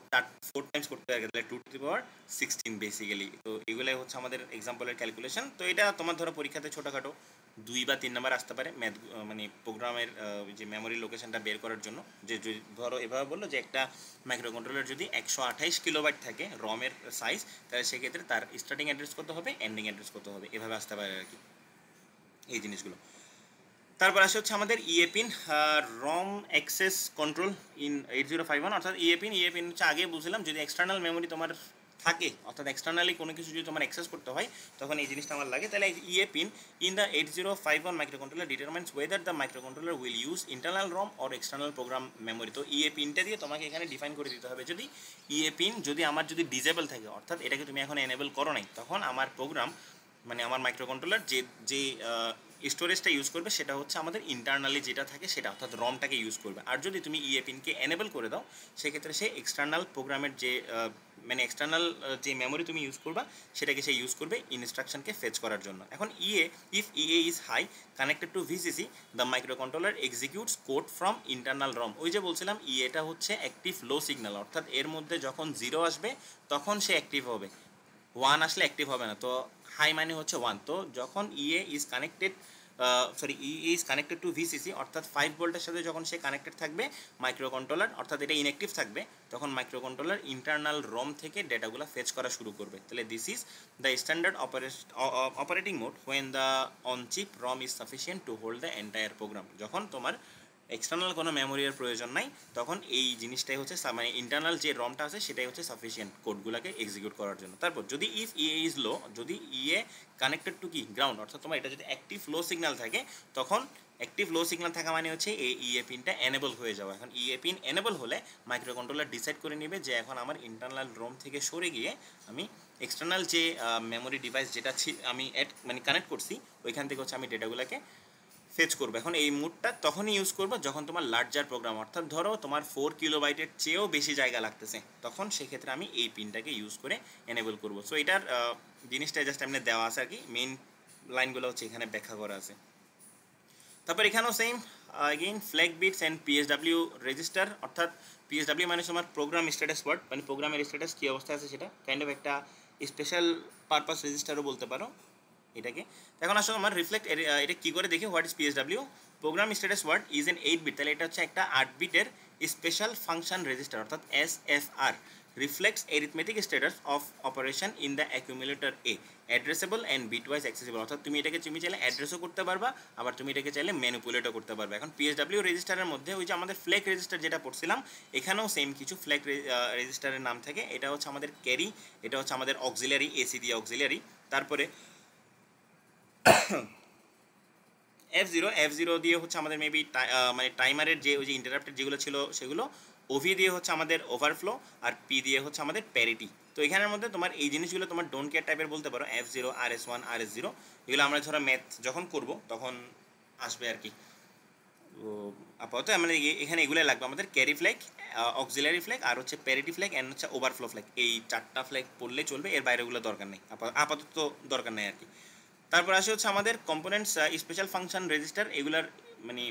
টাইমস করতে হবে, তাহলে 2 টু দি পাওয়ার 16 বেসিক্যালি। তো এগুলাই হচ্ছে আমাদের এক্সাম্পলের ক্যালকুলেশন। তো এটা তোমার ধরো পরীক্ষাতে ছোটোখাটো 2 বা 3 নাম্বার আসতে পারে ম্যাথ, মানে প্রোগ্রামের যে মেমোরি লোকেশনটা বের করার জন্য। যে ধরো এভাবে বললো যে একটা মাইক্রো কন্ট্রোলার যদি 128 কিলোবাইট থাকে রমের সাইজ, তাহলে সেক্ষেত্রে তার স্টার্টিং অ্যাড্রেস কত হবে, এন্ডিং অ্যাড্রেস কত হবে, এভাবে আসতে পারে আর কি এই জিনিসগুলো। তারপর আসে হচ্ছে আমাদের ইএপিন, রম অ্যাক্সেস কন্ট্রোল ইন 8051, অর্থাৎ ইএপিন হচ্ছে আগে বুঝলাম যদি এক্সটার্নাল মেমোরি তোমার থাকে, অর্থাৎ এক্সটার্নালি কোনো কিছু যদি তোমার অ্যাক্সেস করতে হয় তখন এই জিনিসটা আমার লাগে। তাহলে EA pin in the 8051 microcontroller determines whether the microcontroller will use internal ROM or external program memory. তো ইএপিনটা দিয়ে তোমাকে এখানে ডিফাইন করে দিতে হবে। যদি ইএপিন যদি আমার যদি ডিজেবল থাকে, অর্থাৎ এটাকে তুমি এখন এনেবল করো নাই, তখন আমার প্রোগ্রাম মানে আমার মাইক্রোকন্ট্রোলার যে যে স্টোরেজটা ইউজ করবে সেটা হচ্ছে আমাদের ইন্টারনালি যেটা থাকে সেটা, অর্থাৎ রমটাকে ইউজ করবে। আর যদি তুমি ইএপিনকে এনেবল করে দাও সেক্ষেত্রে সে এক্সটার্নাল প্রোগ্রামের যে মানে এক্সটার্নাল যে মেমোরি তুমি ইউজ করবা সেটাকে সে ইউজ করবে ইনস্ট্রাকশনকে ফেচ করার জন্য। এখন if EA is high connected to VCC the microcontroller executes code from internal ROM. ওই যে বলছিলাম ইএটা হচ্ছে অ্যাক্টিভ লো সিগন্যাল, অর্থাৎ এর মধ্যে যখন 0 আসবে তখন সে অ্যাক্টিভ হবে, 1 আসলে অ্যাক্টিভ হবে না। তো হাই মানে হচ্ছে 1। তো যখন EA is connected EA is connected to VCC, অর্থাৎ 5 ভোল্টের সাথে যখন সে কানেক্টেড থাকবে মাইক্রোকন্ট্রোলার, অর্থাৎ এটা ইনঅ্যাক্টিভ থাকবে, তখন মাইক্রোকন্ট্রোলার ইন্টারনাল রম থেকে ডেটাগুলো ফেচ করা শুরু করবে। তাহলে this is the standard operating mode when the on chip ROM is sufficient to hold the entire program. যখন তোমার এক্সটার্নাল কোনো মেমোরির প্রয়োজন নাই তখন এই জিনিসটাই হচ্ছে মানে ইন্টারনাল যে রমটা আছে সেটাই হচ্ছে সাফিসিয়েন্ট কোডগুলোকে এক্সিকিউট করার জন্য। তারপর যদি ইফ ইএ ইজ লো, যদি ইএ কানেক্টেড টু কি গ্রাউন্ড, অর্থাৎ তোমার এটা যদি অ্যাক্টিভ লো সিগন্যাল থাকে, তখন অ্যাক্টিভ লো সিগন্যাল থাকা মানে হচ্ছে এই ইএ পিনটা এনেবল হয়ে যাওয়া। এখন ইএ পিন এনেবল হলে মাইক্রোকন্ট্রোলার ডিসাইড করে নেবে যে এখন আমার ইন্টারনাল রোম থেকে সরে গিয়ে আমি এক্সটার্নাল যে মেমোরি ডিভাইস যেটা আমি মানে কানেক্ট করছি ওইখান থেকে হচ্ছে আমি ডেটাগুলোকে ফেচ করবে। এখন এই মুডটা তখনই ইউজ করবো যখন তোমার লার্জার প্রোগ্রাম, অর্থাৎ ধরো তোমার 4 কিলোবাইটের চেয়েও বেশি জায়গা লাগতেছে, তখন সেক্ষেত্রে আমি এই পিনটাকে ইউজ করে এনেবল করবো। সো এটার জিনিসটা জাস্ট এমনি দেওয়া আছে আর কি, মেইন লাইনগুলো হচ্ছে এখানে ব্যাখ্যা করা আছে। তারপর এখানেও same again flag bits and PSW register, অর্থাৎ পিএসডাব্লিউ মানে তোমার প্রোগ্রাম স্ট্যাটাস ওয়ার্ড, মানে প্রোগ্রামের স্ট্যাটাস কী অবস্থায় আছে সেটা, কাইন্ড অফ একটা স্পেশাল পারপাস রেজিস্টারও বলতে পারো এটাকে। এখন আসলে আমার রিফ্লেক্ট এটা কী করে দেখি, what is PSW. Program status word is an 8 bit, তাহলে এটা হচ্ছে একটা 8 বিটের স্পেশাল ফাংশন রেজিস্টার, অর্থাৎ SFR, reflects arithmetic status of operation in the accumulator A, addressable and bitwise accessible, অর্থাৎ তুমি এটাকে তুমি চাইলে অ্যাড্রেসও করতে পারবা, আবার তুমি এটাকে চাইলে ম্যানিপুলেটও করতে পারবে। এখন পিএসডাব্লিউ রেজিস্টারের মধ্যে ওই যে আমাদের ফ্ল্যাগ রেজিস্টার যেটা পড়ছিলাম, এখানেও সেম কিছু ফ্ল্যাগ রেজিস্টারের নাম থাকে। এটা হচ্ছে আমাদের ক্যারি, এটা হচ্ছে আমাদের অক্সিলারি, এসি দিয়ে অক্সিলারি, তারপরে F0 দিয়ে হচ্ছে আমাদের মেবি মানে টাইমারের যে ওই যে ইন্টারাপ্টেড যেগুলো ছিল সেগুলো, ওভি দিয়ে হচ্ছে আমাদের ওভারফ্লো, আর পি দিয়ে হচ্ছে আমাদের প্যারিটি। তো এখানের মধ্যে তোমার এই জিনিসগুলো তোমার ডোন্ট কেয়ার টাইপের বলতে পারো, F0, RS1, RS0, এগুলো আমরা ধরো ম্যাথ যখন করব তখন আসবে আর কি। তো আপাতত আমরা এখানে এগুলো লাগবে আমাদের ক্যারি ফ্ল্যাগ, অক্সিলারি ফ্ল্যাগ, আর হচ্ছে প্যারিটি ফ্ল্যাগ, অ্যান্ড হচ্ছে ওভারফ্লো ফ্ল্যাগ। এই 4টা ফ্ল্যাগ পড়লে চলবে, এর বাইরেগুলো দরকার নেই, আপাতত দরকার নেই আর কি। তারপর আসে হচ্ছে আমাদের কম্পোনেন্টস স্পেশাল ফাংশন রেজিস্টার, এগুলার মানে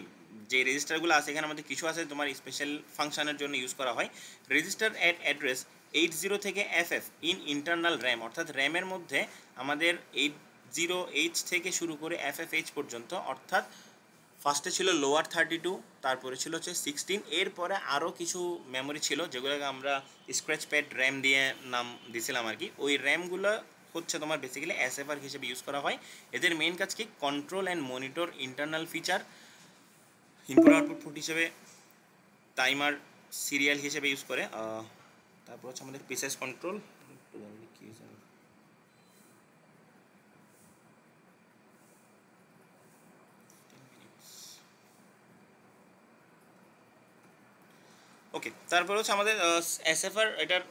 যে রেজিস্টারগুলো আছে এখানে আমাদের কিছু আছে তোমার স্পেশাল ফাংশনের জন্য ইউজ করা হয়। রেজিস্টার অ্যাট অ্যাড্রেস 80 থেকে FF ইন ইন্টারনাল র্যাম, অর্থাৎ র্যামের মধ্যে আমাদের 80H থেকে শুরু করে FFH পর্যন্ত, অর্থাৎ ফার্স্টে ছিল লোয়ার 32, তারপরে ছিল হচ্ছে 16, এরপরে আরও কিছু মেমোরি ছিল যেগুলোকে আমরা স্ক্র্যাচ প্যাড র্যাম দিয়ে নাম দিয়েছিলাম আর কি। ওই র্যামগুলো হচ্ছে তোমার বেসিক্যালি SFR হিসেবে ইউজ করা হয়। এদের মেইন কাজ কি, control and monitor internal feature, input output port হিসেবে টাইমার সিরিয়াল হিসেবে ইউজ করে। তারপর হচ্ছে আমাদের পিসেস কন্ট্রোল, ওকে। তারপর হচ্ছে আমাদের SFR, এটার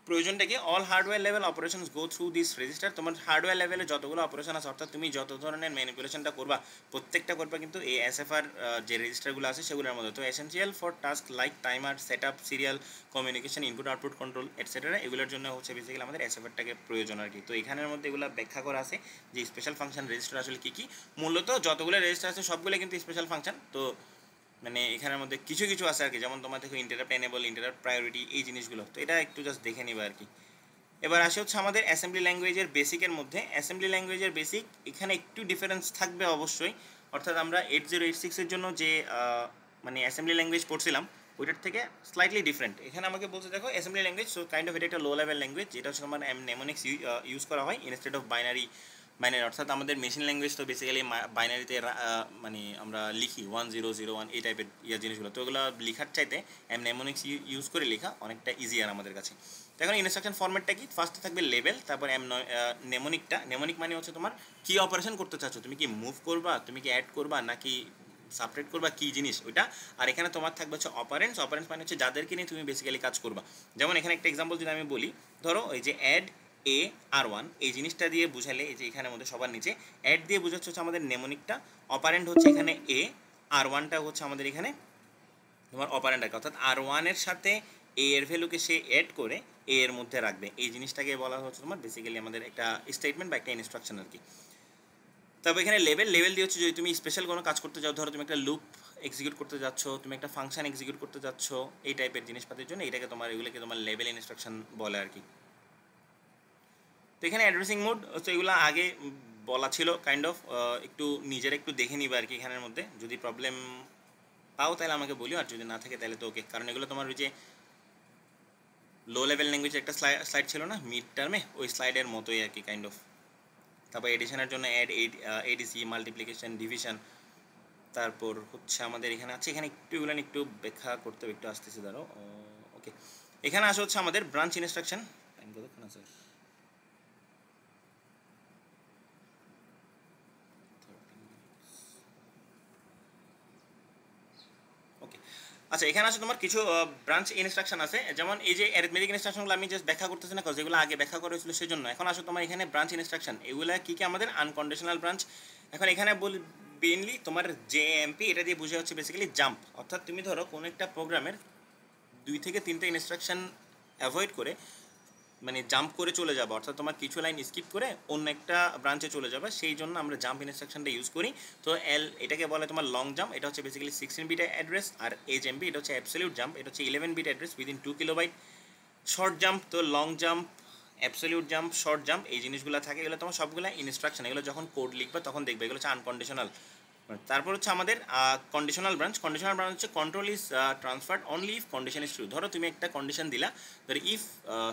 প্রয়োজনটা কি, all hardware level operations go through this register. তোমার হার্ডওয়্যার লেভেলে যতগুলো অপারেশন আছে, অর্থাৎ তুমি যত ধরনের ম্যানিপুলেশনটা করবা প্রত্যেকটা করবা কিন্তু এই SFR যে রেজিস্টারগুলো আছে সেগুলোর মধ্যে। তো essential for task like timer, set up, serial communication, input output control etcetera, এগুলোর জন্য হচ্ছে বেসিক্যালি আমাদের SFRটাকে প্রয়োজন আর কি। তো এখানের মধ্যে এগুলো ব্যাখ্যা করা আছে যে স্পেশাল ফাংশন রেজিস্টার আসলে কী কী। মূলত যতগুলো রেজিস্টার আছে সবগুলো কিন্তু স্পেশাল ফাংশন। তো মানে এখানের মধ্যে কিছু কিছু আছে আর কি, যেমন তোমার দেখো ইন্টারাপ্ট এনেবল, ইন্টারাপ্ট প্রায়োরিটি, এই জিনিসগুলো। তো এটা একটু জাস্ট দেখে নিবা আর কি। এবার আসে হচ্ছে আমাদের অ্যাসেম্বলি ল্যাঙ্গুয়েজের বেসিকের মধ্যে। অ্যাসেম্বলি ল্যাঙ্গুয়েজের বেসিক এখানে একটু ডিফারেন্স থাকবে অবশ্যই, অর্থাৎ আমরা 8086-এর জন্য যে মানে অ্যাসেম্বলি ল্যাঙ্গুয়েজ পড়ছিলাম ওইটার থেকে স্লাইটলি ডিফারেন্ট। এখানে আমাকে বলতে দেখো assembly language, so kind of এটা একটা লো লেভেল ল্যাঙ্গুয়েজ, যেটা হচ্ছে আমার নেমোনিক্স ইউজ করা হয় ইনস্টেড অফ বাইনারি। অর্থাৎ আমাদের মেশিন ল্যাঙ্গুয়েজ তো বেসিক্যালি বাইনারিতে মানে আমরা লিখি 1001 এই টাইপের জিনিসগুলো, তো ওগুলো লেখার চাইতে নেমোনিক্স ইউজ করে লেখা অনেকটা ইজিয়ার আমাদের কাছে। তো এখন ইনস্ট্রাকশন ফরম্যাটটা কি, ফার্স্টে থাকবে লেভেল, তারপর নেমোনিক মানে হচ্ছে তোমার কী অপারেশন করতে চাচ্ছ, তুমি কি মুভ করবা, তুমি কি অ্যাড করবা, নাকি সাপারেট করবা, কী জিনিস ওইটা। আর এখানে তোমার থাকবে হচ্ছে অপারেন্টস মানে হচ্ছে যাদেরকে নিয়ে তুমি বেসিক্যালি কাজ করবা। যেমন এখানে একটা এক্সাম্পল যদি আমি বলি, ধরো এই যে অ্যাড AR1, এই জিনিসটা দিয়ে বুঝালে, এই যে এখানের মধ্যে সবার নিচে অ্যাড দিয়ে বোঝাচ্ছে হচ্ছে আমাদের নেমোনিকটা, অপারেন্ট হচ্ছে এখানে আর1টা হচ্ছে আমাদের এখানে তোমার অপারেন্ট আর কি, অর্থাৎ R1-এর সাথে এর ভ্যালুকে সে অ্যাড করে এর মধ্যে রাখবে, এই জিনিসটাকে বলা হচ্ছে তোমার বেসিক্যালি আমাদের একটা স্টেটমেন্ট বা একটা ইনস্ট্রাকশন আর কি। তারপর এখানে লেভেল দিয়ে হচ্ছে যদি তুমি স্পেশাল কোনো কাজ করতে যাও, ধরো তুমি একটা লুপ এক্সিকিউট করতে যাচ্ছ, তুমি একটা ফাংশন এক্সিকিউট করতে যাচ্ছ, এই টাইপের জিনিসপাতির জন্য এটাকে এগুলোকে তোমার লেভেল ইনস্ট্রাকশন বলে আর কি। তো এখানে অ্যাড্রেসিং মোড হচ্ছে এগুলো আগে বলা ছিল কাইন্ড অফ, একটু নিজের একটু দেখে নিবে আর কি। এখানের মধ্যে যদি প্রবলেম পাও তাহলে আমাকে বলিও, আর যদি না থাকে তাহলে তো ওকে, কারণ এগুলো তোমার ওই যে লো লেভেল ল্যাঙ্গুয়েজ একটা স্লাইড ছিল না মিড টার্মে, ওই স্লাইডের মতোই আর কি কাইন্ড অফ। তারপর এডিশনের জন্য ADC, মাল্টিপ্লিকেশন, ডিভিশন, তারপর হচ্ছে আমাদের এখানে আছে, এখানে এগুলো একটু ব্যাখ্যা করতে হবে, একটু আসতেছে ধরো। ওকে, এখানে আসে হচ্ছে আমাদের ব্রাঞ্চ ইনস্ট্রাকশন। টাইম কতক্ষণ আছে? ওকে, আচ্ছা, এখানে আছে তোমার কিছু ব্রাঞ্চ ইনস্ট্রাকশন আছে, যেমন এই যে অ্যারিথমেটিক ইনস্ট্রাকশনগুলো আমি জাস্ট ব্যাখ্যা করতেছি না, যেগুলো আগে ব্যাখ্যা করা হয়েছিল সেজন্য। এখন আসো তোমার এখানে ব্রাঞ্চ ইনস্ট্রাকশন, এগুলো কী কী আমাদের আনকন্ডিশনাল ব্রাঞ্চ। এখন এখানে মেইনলি তোমার JMP, এটা দিয়ে বোঝা হচ্ছে বেসিক্যালি জাম্প, অর্থাৎ তুমি ধরো কোনো একটা প্রোগ্রামের 2 থেকে 3টে ইনস্ট্রাকশন অ্যাভয়েড করে মানে জাম্প করে চলে যাবে, অর্থাৎ তোমার কিছু লাইন স্কিপ করে অন্য একটা ব্রাঞ্চে চলে যাবে, সেই জন্য আমরা জাম্প ইনস্ট্রাকশনটা ইউজ করি। তো এটাকে বলে তোমার লং জাম্প, এটা হচ্ছে বেসিক্যালি 16 বিট অ্যাড্রেস, আর HMB এটা হচ্ছে অ্যাবসলিউট জাম্প, এটা হচ্ছে 11 bit address within 2 kilobyte. Short jump, তো long jump, absolute jump, short jump, এই জিনিসগুলো থাকে, এগুলো তোমার সবগুলো ইনস্ট্রাকশন, এগুলো যখন কোড লিখবে তখন দেখবে, এগুলো হচ্ছে আনকন্ডিশনাল। তারপর হচ্ছে আমাদের কন্ডিশনাল ব্রাঞ্চ। কন্ডিশনাল ব্রাঞ্চ হচ্ছে control is transferred only if condition is true. ধরো তুমি একটা কন্ডিশন দিলা, ধরো if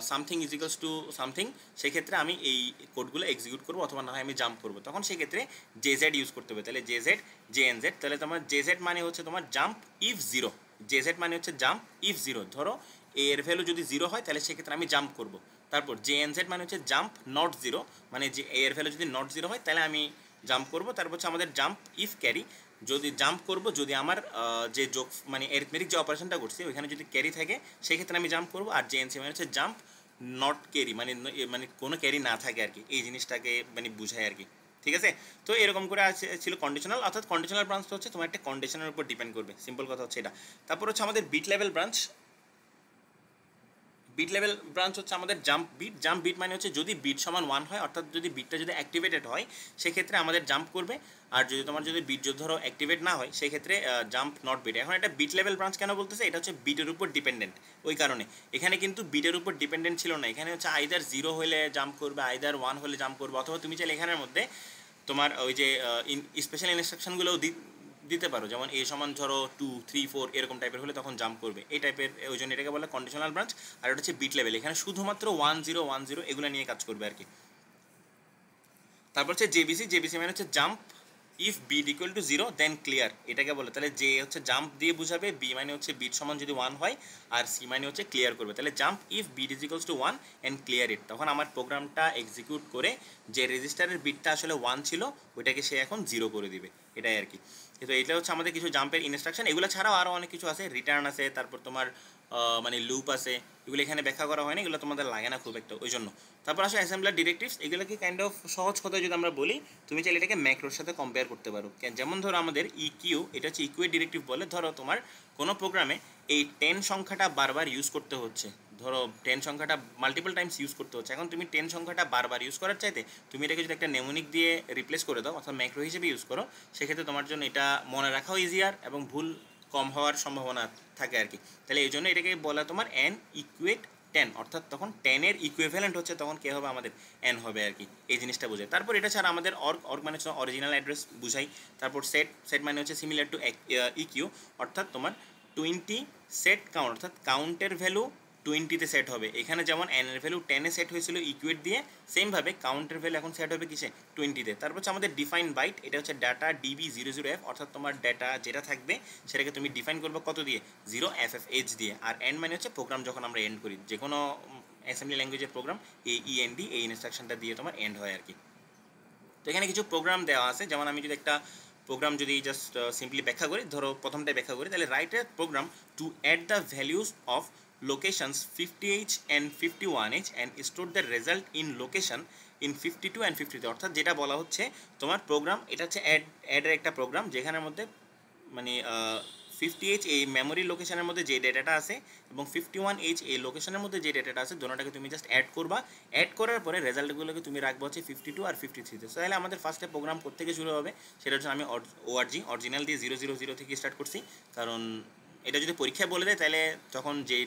something is equals to something, সেক্ষেত্রে আমি এই কোডগুলো এক্সিকিউট করবো, অথবা না হয় আমি জাম্প করবো, তখন সেক্ষেত্রে জেজেড ইউজ করতে হবে। তাহলে জেজেড, জেএনজেড, তাহলে তোমার জেজেড মানে হচ্ছে তোমার জাম্প ইফ জিরো, জেজেড মানে হচ্ছে জাম্প ইফ জিরো। ধরো এ এর ভ্যালু যদি জিরো হয় তাহলে সেক্ষেত্রে আমি জাম্প করবো। তারপর জেএনজেড মানে হচ্ছে জাম্প নট জিরো, মানে যে এ এর ভ্যালু যদি নট জিরো হয় তাহলে আমি জাম্প করবো। তারপর হচ্ছে আমাদের জাম্প ইফ ক্যারি, যদি জাম্প করব যদি আমার যে যোগ মানে এরিথমেটিক যে অপারেশনটা করছি ওইখানে যদি ক্যারি থাকে সেক্ষেত্রে আমি জাম্প করবো। আর জেএনসি মানে হচ্ছে জাম্প নট ক্যারি, মানে মানে কোনো ক্যারি না থাকে আর কি, এই জিনিসটাকে মানে বুঝায় আর কি। ঠিক আছে, তো এরকম করে আছে ছিল কন্ডিশনাল, অর্থাৎ কন্ডিশনাল ব্রাঞ্চ হচ্ছে তোমার একটা কন্ডিশনের উপর ডিপেন্ড করবে, সিম্পল কথা হচ্ছে এটা। তারপর হচ্ছে আমাদের bit level branch. Bit level branch হচ্ছে আমাদের জাম্প বিট। জাম্প বিট মানে হচ্ছে যদি বিট সমান 1 হয়, অর্থাৎ যদি বিটটা যদি অ্যাক্টিভেটেড হয় সেক্ষেত্রে আমাদের জাম্প করবে, আর যদি তোমার যদি বিট যদি ধরো অ্যাক্টিভেট না হয় সেক্ষেত্রে জাম্প নট বিট। এখন এটা বিট লেভেল ব্রাঞ্চ কেন বলতেছে, এটা হচ্ছে বিটের উপর ডিপেন্ডেন্ট, ওই কারণে। এখানে কিন্তু বিটের উপর ডিপেন্ডেন্ট ছিল না, এখানে হচ্ছে আইদার 0 হলে জাম্প করবে, আইদার 1 হলে জাম্প করবে, অথবা তুমি চাইলে এখানের মধ্যে তোমার ওই যে স্পেশাল ইনস্ট্রাকশনগুলোও দিতে পারো, যেমন এ সমান ধরো 2, 3, 4 এরকম টাইপের হলে তখন জাম্প করবে, এই টাইপের, ওই জন্য এটাকে বলে কন্ডিশনাল ব্রাঞ্চ। আর এটা হচ্ছে বিট লেভেল, এখানে শুধুমাত্র 1 0 1 0 এগুলো নিয়ে কাজ করবে আর কি। তারপর হচ্ছে জেবিসি। জেবিসি মানে হচ্ছে jump if bit equal to 0 then clear, এটাকে বলে। তাহলে যে হচ্ছে জাম্প দিয়ে বুঝাবে, বি মানে হচ্ছে বিট সমান যদি 1 হয়, আর সি মানে হচ্ছে ক্লিয়ার করবে। তাহলে jump if bit is equals to 1 and clear it, তখন আমার প্রোগ্রামটা এক্সিকিউট করে যে রেজিস্টারের বিটটা আসলে 1 ছিল ওইটাকে সে এখন 0 করে দিবে, এটাই আর কি। তো এটা হচ্ছে আমাদের কিছু জাম্পের ইনস্ট্রাকশন। এগুলো ছাড়াও আরও অনেক কিছু আছে, রিটার্ন আছে, তারপর তোমার মানে লুপ আছে, এগুলো এখানে ব্যাখ্যা করা হয় না, এগুলো তোমাদের লাগে না খুব একটা, ওই জন্য। তারপর আসে অ্যাসেম্বলার ডিরেক্টিভস। এগুলোকে কাইন্ড অফ সহজ কথায় যদি আমরা বলি, তুমি চাইলে এটাকে ম্যাক্রোর সাথে কম্পেয়ার করতে পারো। যেমন ধরো আমাদের ইকিউ, এটা হচ্ছে ইকুয়েট ডিরেক্টিভ বলে। ধরো তোমার কোনো প্রোগ্রামে এই 10 সংখ্যাটা বারবার ইউজ করতে হচ্ছে, ধরো 10 সংখ্যাটা মাল্টিপল টাইমস ইউজ করতে হচ্ছে। এখন তুমি 10 সংখ্যাটা বারবার ইউজ করার চাইতে তুমি এটাকে যদি একটা নেমোনিক দিয়ে রিপ্লেস করে দাও, অর্থাৎ ম্যাক্রো হিসেবে ইউজ করো, সেক্ষেত্রে তোমার জন্য এটা মনে রাখাও ইজিয়ার এবং ভুল কম হওয়ার সম্ভাবনা থাকে আর কি। তাহলে এই জন্য এটাকে বলা তোমার এন ইকুয়েট 10, অর্থাৎ তখন 10 এর ইকুইভ্যালেন্ট হচ্ছে তখন কে হবে আমাদের এন হবে আর কি, এই জিনিসটা বোঝায়। তারপর এটা ছাড়া আমাদের অর্গ মানে হচ্ছে অরিজিনাল অ্যাড্রেস বুঝাই। তারপর সেট, সেট মানে হচ্ছে সিমিলার টু ইকিউ, অর্থাৎ তোমার 20 সেট কাউন্ট, অর্থাৎ কাউন্টের ভ্যালু 20-তে সেট হবে। এখানে যেমন এন এর ভ্যালু 10-এ সেট হয়েছিল ইকুয়েট দিয়ে, সেমভাবে কাউন্টের ভ্যালু এখন সেট হবে কিসে, 20-তে। তারপর হচ্ছে আমাদের ডিফাইন বাইট, এটা হচ্ছে ডাটা DB00F, অর্থাৎ তোমার ডাটা যেটা থাকবে সেটাকে তুমি ডিফাইন করবে কত দিয়ে, 0FFH দিয়ে। আর এন্ড মানে হচ্ছে প্রোগ্রাম যখন আমরা এন্ড করি, যে কোনো অ্যাসেম্বলি ল্যাঙ্গুয়েজের প্রোগ্রাম এই END এই ইনস্ট্রাকশনটা দিয়ে তোমার এন্ড হয় আর কি। তো এখানে কিছু প্রোগ্রাম দেওয়া আছে, যেমন আমি যদি একটা প্রোগ্রাম যদি জাস্ট সিম্পলি ব্যাখ্যা করি, ধরো প্রথমটাই ব্যাখ্যা করি, তাহলে write a program to add the values of locations 50H and 51H and store the result in location in 52 and 53, অর্থাৎ যেটা বলা হচ্ছে তোমার প্রোগ্রাম, এটা হচ্ছে অ্যাডের একটা প্রোগ্রাম যেখানের মধ্যে মানে 50H এই মেমোরি লোকেশনের মধ্যে যে ডেটাটা আছে এবং 51H এই লোকেশনের মধ্যে যে ডেটাটা আছে, দুটোটাকে তুমি জাস্ট অ্যাড করবা। অ্যাড করার পরে রেজাল্টগুলোকে তুমি রাখবো হচ্ছে 52 আর 53-তে। সো তাহলে আমাদের ফার্স্টে প্রোগ্রাম থেকে শুরু হবে, সেটা হচ্ছে আমি অরিজিনাল দিয়ে 000 থেকে স্টার্ট করছি, কারণ এটা যদি পরীক্ষায় বলে দেয় তাহলে তখন যে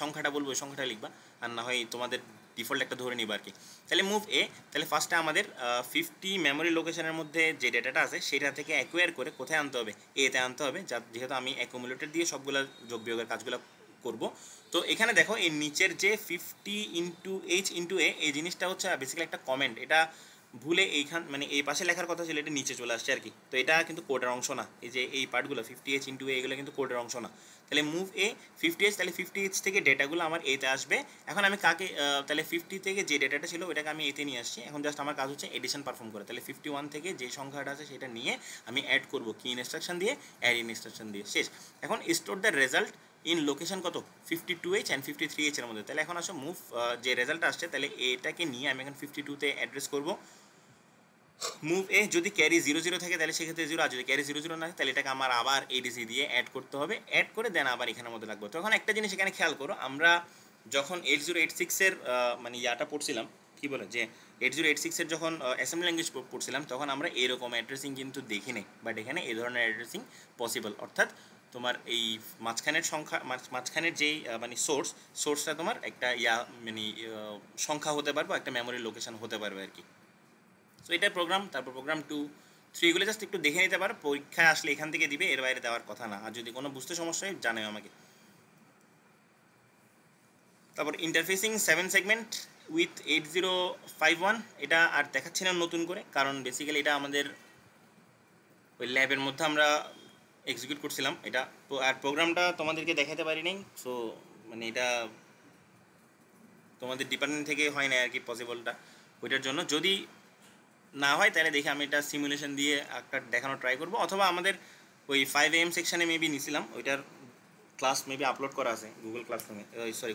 সংখ্যাটা বলবো ওই সংখ্যাটা লিখবা, আর না হয় তোমাদের ডিফল্ট একটা ধরে নিবা আর কি। তাহলে মুভ এ, তাহলে ফার্স্টে আমাদের 50 মেমোরি লোকেশনের মধ্যে যে ডেটাটা আছে সেটা থেকে অ্যাকোয়ার করে কোথায় আনতে হবে, এতে আনতে হবে, যেহেতু আমি অ্যাকুমুলেটর দিয়ে সবগুলো যোগ বিয়োগের কাজগুলো করব। তো এখানে দেখো এই নিচের যে 50 ইন্টু H ইন্টু এ, এই জিনিসটা হচ্ছে বেসিক্যালি একটা কমেন্ট, এটা ভুলে এইখান মানে এই পাশে লেখার কথা ছিল, এটা নিচে চলে আসছে আর কি। তো এটা কিন্তু কোডের অংশ না, এই যে এই পার্টগুলো 50H ইন্টু এ এগুলো কিন্তু কোডের অংশ না। তাহলে মুভ এ 50H, তাহলে 50H থেকে ডেটাগুলো আমার এতে আসবে। এখন আমি কাকে তাহলে 50 থেকে যে ডেটাটা ছিল ওটাকে আমি এতে নিয়ে আসছি, এখন জাস্ট আমার কাজ হচ্ছে এডিশন পারফর্ম করে। তাহলে 51 থেকে যে সংখ্যাটা আছে সেটা নিয়ে আমি অ্যাড করব কি ইনস্ট্রাকশন দিয়ে, অ্যাড ইনস্ট্রাকশন দিয়ে, শেষ। এখন store the result in location কত 52H অ্যান্ড 53H এর মধ্যে। তাহলে এখন আসো মুভ যে রেজাল্ট আসছে তাহলে এটাকে নিয়ে আমি এখন 52-তে অ্যাড্রেস করব। মুভ এ যদি ক্যারি 00 থাকে তাহলে সেক্ষেত্রে 0, আর যদি ক্যারি 00 না থাকে তাহলে এটাকে আমার আবার ADC দিয়ে অ্যাড করতে হবে, অ্যাড করে দেন আবার এখানের মধ্যে লাগবে। তো এখন একটা জিনিস এখানে খেয়াল করো, আমরা যখন 8086 এর মানে ইয়াটা পড়ছিলাম, কি বলে যে 8086 এর যখন অ্যাসেম্বলি ল্যাঙ্গুয়েজ পড়ছিলাম, তখন আমরা এরকম অ্যাড্রেসিং কিন্তু দেখি নাই, বাট এখানে এই ধরনের অ্যাড্রেসিং পসিবল। অর্থাৎ তোমার এই মাঝখানের সংখ্যা, মাঝখানের যেই মানে সোর্সটা তোমার একটা মানে সংখ্যা হতে পারবে, একটা মেমোরি লোকেশন হতে পারবে আর কি। সো এটা প্রোগ্রাম। তারপর প্রোগ্রাম 2, 3 এগুলো জাস্ট একটু দেখে নিতে পারো, পরীক্ষায় আসলে এখান থেকে দিবে, এর বাইরে দেওয়ার কথা না। আর যদি কোনো বুঝতে সমস্যা হয় জানাও আমাকে। তারপর ইন্টারফেসিং 7 সেগমেন্ট উইথ 8051, এটা আর দেখাচ্ছি না নতুন করে, কারণ বেসিক্যালি এটা আমাদের ওই ল্যাবের মধ্যে আমরা এক্সিকিউট করছিলাম এটা, আর প্রোগ্রামটা তোমাদেরকে দেখাতে পারি নাই। সো মানে এটা তোমাদের ডিপার্টমেন্ট থেকে হয় না আর কি পসিবলটা, ওইটার জন্য। যদি না হয় তাহলে দেখি আমি এটা সিমুলেশন দিয়ে একটা দেখানো ট্রাই করবো, অথবা আমাদের ওই 5 AM সেকশানে মেবি নিছিলাম, ওইটার ক্লাস মেবি আপলোড করা আছে গুগল ক্লাসরুমে,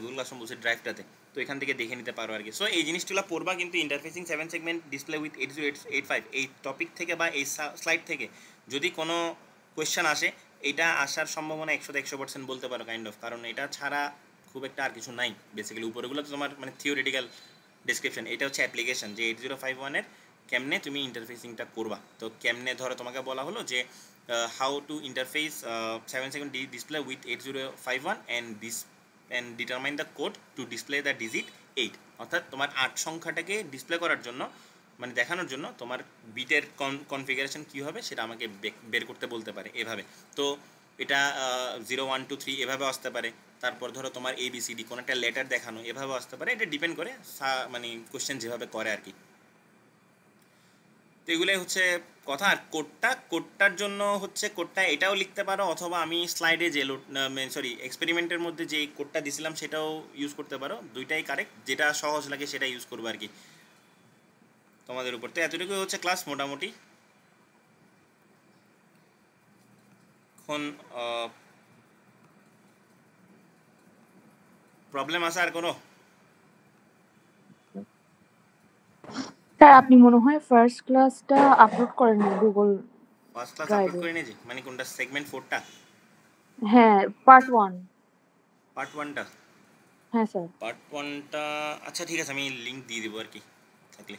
গুগল ক্লাসরুম বলছে ড্রাইভটাতে, তো এখান থেকে দেখে নিতে পারো আর কি। সো এই জিনিসগুলো পড়বা, কিন্তু ইন্টারফেসিং 7 সেগমেন্ট ডিসপ্লে উইথ 8085 এই টপিক থেকে বা এই স্লাইড থেকে যদি কোনো কোয়েশ্চেন আসে, এটা আসার সম্ভাবনা 100% বলতে পারো কাইন্ড অফ, কারণ এটা ছাড়া খুব একটা আর কিছু নাই বেসিক্যালি। উপরেগুলো তো তোমার মানে থিওরিটিক্যাল ডেসক্রিপশন, এটা হচ্ছে অ্যাপ্লিকেশন যে 8051-এর কেমনে তুমি ইন্টারফেসিংটা করবা। তো কেমনে ধরো তোমাকে বলা হলো যে how to interface 7 segment display with 8051 and determine the code to display the digit 8, অর্থাৎ তোমার 8 সংখ্যাটাকে ডিসপ্লে করার জন্য, মানে দেখানোর জন্য তোমার বিটের কনফিগারেশন কী হবে সেটা আমাকে বের করতে বলতে পারে এভাবে। তো এটা 0 1 2 3 এভাবে আসতে পারে। তারপর ধরো তোমার ABCD কোনো একটা লেটার দেখানো, এভাবে আসতে পারে। এটা ডিপেন্ড করে মানে কোশ্চেন যেভাবে করে আর কি। তো এগুলোই হচ্ছে কথা। আর কোডটার জন্য হচ্ছে কোডটা এটাও লিখতে পারো, অথবা আমি স্লাইডে যে এক্সপেরিমেন্টের মধ্যে যে কোডটা দিছিলাম সেটাও ইউজ করতে পারো। দুইটাই কারেক্ট, যেটা সহজ লাগে সেটা ইউজ করবো আর কি, তোমাদের উপর। তো এতটুকুই হচ্ছে ক্লাস মোটামুটি। এখন প্রবলেম আছে আর কোনো? স্যার আপনি মনে হয় ফার্স্ট ক্লাসটা আপলোড করেন গুগল ফার্স্ট ক্লাস আপলোড ড্রাইভে? করে নিয়েছি, মানে কোনটা, সেগমেন্ট 4টা? হ্যাঁ, পার্ট 1। পার্ট 1টা? হ্যাঁ স্যার। পার্ট 1টা আচ্ছা ঠিক আছে, আমি লিঙ্ক দিয়ে দেবো আর কি থাকলে।